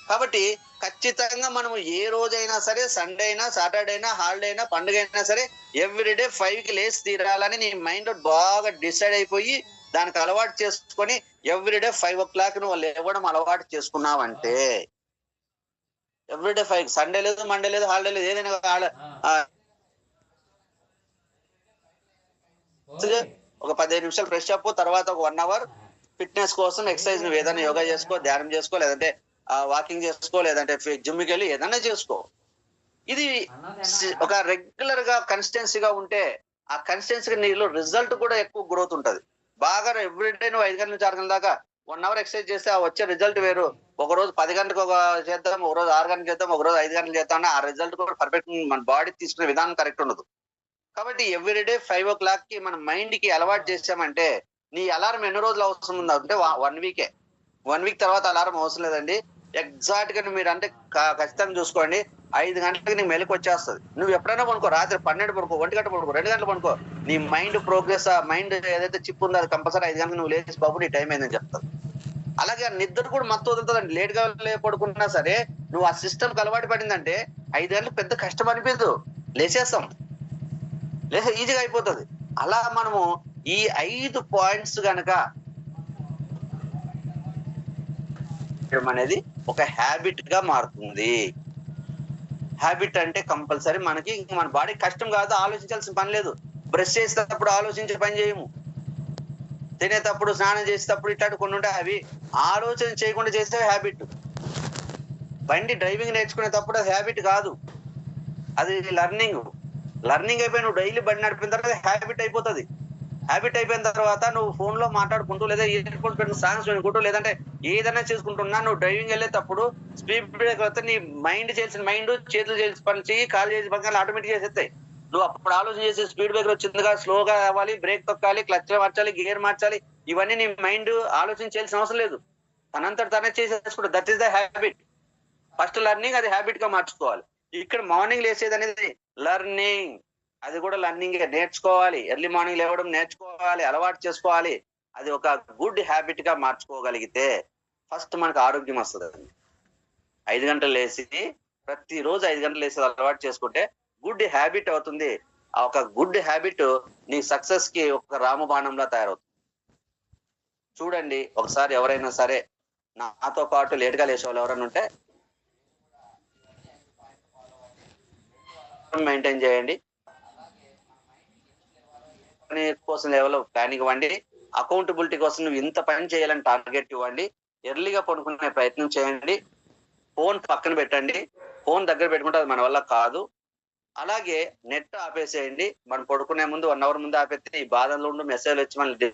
కాబట్టి ఖచ్చితంగా మనము ఏ రోజైనా సరే, సండే అయినా, సాటర్డే అయినా, హాలిడే అయినా, పండుగ అయినా సరే, ఎవ్రీడే 5కి లేచి తీరాలని నీ మైండ్ బాగా డిసైడ్ అయిపోయి దానికి అలవాటు చేసుకొని ఎవ్రీడే 5 o'clock నువ్వు లేవడం అలవాటు చేసుకున్నావంటే ఎవ్రీడే 5, సండే లేదు, మండే లేదు, హాలిడే లేదు, ఏదైనా ఒక 15 నిమిషాలు ఫ్రెష్ అప్, తర్వాత ఒక 1 hour ఫిట్నెస్ కోసం ఎక్సర్సైజ్ నువ్వు ఏదైనా యోగా చేసుకో, ధ్యానం చేసుకో, లేదంటే వాకింగ్ చేసుకో, లేదంటే జిమ్కి వెళ్ళి ఏదైనా చేసుకో. ఇది ఒక రెగ్యులర్ గా కన్సిస్టెన్సీగా ఉంటే ఆ కన్సిస్టెన్సీగా నీలో రిజల్ట్ కూడా ఎక్కువ గ్రోత్ ఉంటది. బాగా ఎవ్రీడే నువ్వు 5 గంటల నుంచి 6 గంటల దాకా 1 hour ఎక్సర్సైజ్ చేస్తే ఆ వచ్చే రిజల్ట్ వేరు. ఒక రోజు 10 గంటలకు చేద్దాం, ఒక రోజు 6 గంటలు చేద్దాం, ఒక రోజు 5 గంటలు చేద్దాం, ఆ రిజల్ట్ కూడా పర్ఫెక్ట్, మన బాడీ తీసుకునే విధానం కరెక్ట్ ఉండదు. కాబట్టి ఎవ్రీడే 5 o'clock కి మన మైండ్ కి అలవాటు చేసామంటే నీ అలారం ఎన్ని రోజులు అవసరం ఉందో అంటే 1 వీకే. 1 వీక్ తర్వాత అలారం అవసరం లేదండి. ఎగ్జాక్ట్ గా మీరు అంటే ఖచ్చితంగా చూసుకోండి, 5 గంటలకి నీకు మెలకు వచ్చేస్తుంది. నువ్వు ఎప్పుడైనా పడుకో, రాత్రి 12 పడుకో, 1 గంట పడుకో, 2 గంటలు పడుకో, నీ మైండ్ ప్రోగ్రెస్, ఆ మైండ్ ఏదైతే చిప్ ఉందో అది కంపల్సరీ 5 గంటలకు నువ్వు లేచి బాబు నీ టైం అయిందని చెప్తావు. అలాగే నిద్ర కూడా మత్తు వదులుతుందండి. లేట్ గా పడుకున్నా సరే నువ్వు ఆ సిస్టమ్ కి అలవాటు పడిందంటే 5 గంటలకు పెద్ద కష్టం అనిపించదు, లేచేస్తాం, లేచే ఈజీగా అయిపోతుంది. అలా మనము ఈ 5 పాయింట్స్ గనక అనేది ఒక హ్యాబిట్ గా మారుతుంది. హ్యాబిట్ అంటే కంపల్సరీ మనకి మన బాడీ కష్టం కాదు, ఆలోచించాల్సిన పని లేదు. బ్రష్ చేసేటప్పుడు ఆలోచించే పని చేయము, తినేటప్పుడు, స్నానం చేసేటప్పుడు ఇట్లాంటి కొన్ని ఉంటాయి, అవి ఆలోచన చేయకుండా చేస్తే హ్యాబిట్. బండి డ్రైవింగ్ నేర్చుకునేటప్పుడు అది హ్యాబిట్ కాదు, అది లర్నింగ్ అయిపోయి నువ్వు డైలీ బండి నడిపిన తర్వాత హ్యాబిట్ అయిపోతుంది. హ్యాబిట్ అయిపోయిన తర్వాత నువ్వు ఫోన్ లో మాట్లాడుకుంటూ, లేదా ఇయర్ ఫోన్స్ పెట్టుకుని సాంగ్స్ వినుకుంటూ, లేదంటే ఏదైనా చేసుకుంటున్నా నువ్వు డ్రైవింగ్ వెళ్ళేటప్పుడు స్పీడ్ బ్రేక్ వస్తే నీ మైండ్ చేయాల్సిన మైండ్, చేతులు చేయాల్సిన పని చెయ్యి, కాలు చేసిన పని ఆటోమేటిక్ చేసేస్తాయి. నువ్వు అప్పుడు ఆలోచన చేసి స్పీడ్ బ్రేకర్ వచ్చిందిగా, స్లోగా అవ్వాలి, బ్రేక్ తొక్కాలి, క్లచ్ మార్చాలి, గేర్ మార్చాలి, ఇవన్నీ నీ మైండ్ ఆలోచన చేయాల్సిన అవసరం లేదు, తనంతట తనే చేసేసుకుంటా. That is the habit. First learning, అది హ్యాబిట్ గా మార్చుకోవాలి. ఇక్కడ మార్నింగ్ లేసేది అనేది లర్నింగ్. అది కూడా లర్నింగ్ నేర్చుకోవాలి. ఎర్లీ మార్నింగ్ లేవడం నేర్చుకోవాలి, అలవాటు చేసుకోవాలి. అది ఒక గుడ్ హ్యాబిట్ గా మార్చుకోగలిగితే ఫస్ట్ మనకు ఆరోగ్యం వస్తుందండి. 5 గంటలు లేసి ప్రతిరోజు 5 గంటలు లేసి అలవాటు చేసుకుంటే గుడ్ హ్యాబిట్ అవుతుంది. ఆ ఒక గుడ్ హ్యాబిట్ నీ సక్సెస్ కి ఒక రామబాణంలా తయారవుతుంది. చూడండి ఒకసారి ఎవరైనా సరే నాతో పాటు లేట్‌గా లేచేవాళ్ళు ఎవరైనా ఉంటే మెయింటైన్ చేయండి. పని కోసం లెవెల్ ప్లానింగ్ ఇవ్వండి. అకౌంటబిలిటీ కోసం నువ్వు ఇంత పని చేయాలని టార్గెట్ ఇవ్వండి. ఎర్లీగా పడుకునే ప్రయత్నం చేయండి. ఫోన్ పక్కన పెట్టండి. ఫోన్ దగ్గర పెట్టుకుంటే అది మన వల్ల కాదు. అలాగే నెట్ ఆపేసేయండి. మనం పడుకునే ముందు 1 అవర్ ముందు ఆపేస్తే ఈ బాధల్లో ఉండి మెసేజ్‌లు వచ్చి మనల్ని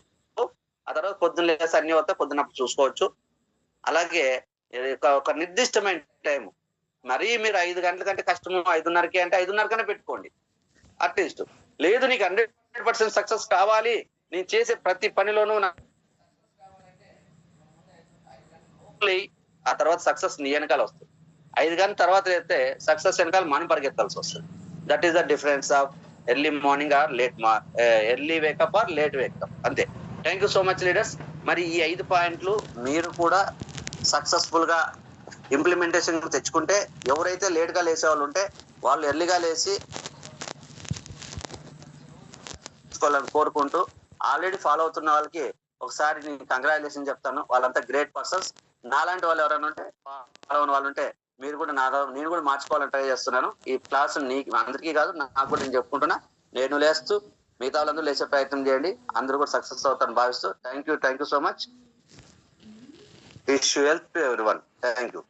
ఆ తర్వాత పొద్దున్న లేసి అన్ని వస్తే పొద్దున్నప్పుడు చూసుకోవచ్చు. అలాగే ఒక నిర్దిష్టమైన టైం. మరీ మీరు 5 గంటల కంటే కష్టము 5:30కి అంటే 5:30 కన్నా పెట్టుకోండి. అట్‌లీస్ట్. లేదు నీకు 100% సక్సెస్ కావాలి. నేను చేసే ప్రతి పనిలోనూ ఆ తర్వాత సక్సెస్ నీ వెనకాల వస్తుంది. 5 గంటల తర్వాత అయితే సక్సెస్ వెనకాల మనం పరిగెత్తాల్సి వస్తుంది. That is the difference of early morning or early wake up or late wake up అంతే. Thank you so much leaders. మరి ఈ 5 పాయింట్లు మీరు కూడా సక్సెస్ఫుల్ గా ఇంప్లిమెంటేషన్ తెచ్చుకుంటే ఎవరైతే లేట్ గా లేసే వాళ్ళు ఉంటే వాళ్ళు ఎర్లీగా లేసి కోరుకుంటూ ఆల్రెడీ ఫాలో అవుతున్న వాళ్ళకి ఒకసారి నేను కంగ్రాచులేషన్ చెప్తాను. వాళ్ళంతా గ్రేట్ పర్సన్స్. నాలాంటి వాళ్ళు ఎవరైనా ఉంటే ఫాలో అయిన వాళ్ళు ఉంటే మీరు కూడా నేను కూడా మార్చుకోవాలని ట్రై చేస్తున్నాను. ఈ క్లాస్ నీకు అందరికీ కాదు నాకు కూడా నేను చెప్పుకుంటున్నా. నేను లేస్తూ మిగతా వాళ్ళందరూ లేచే ప్రయత్నం చేయండి. అందరూ కూడా సక్సెస్ అవుతారని భావిస్తూ thank you so much. Wish you health to everyone. Thank you.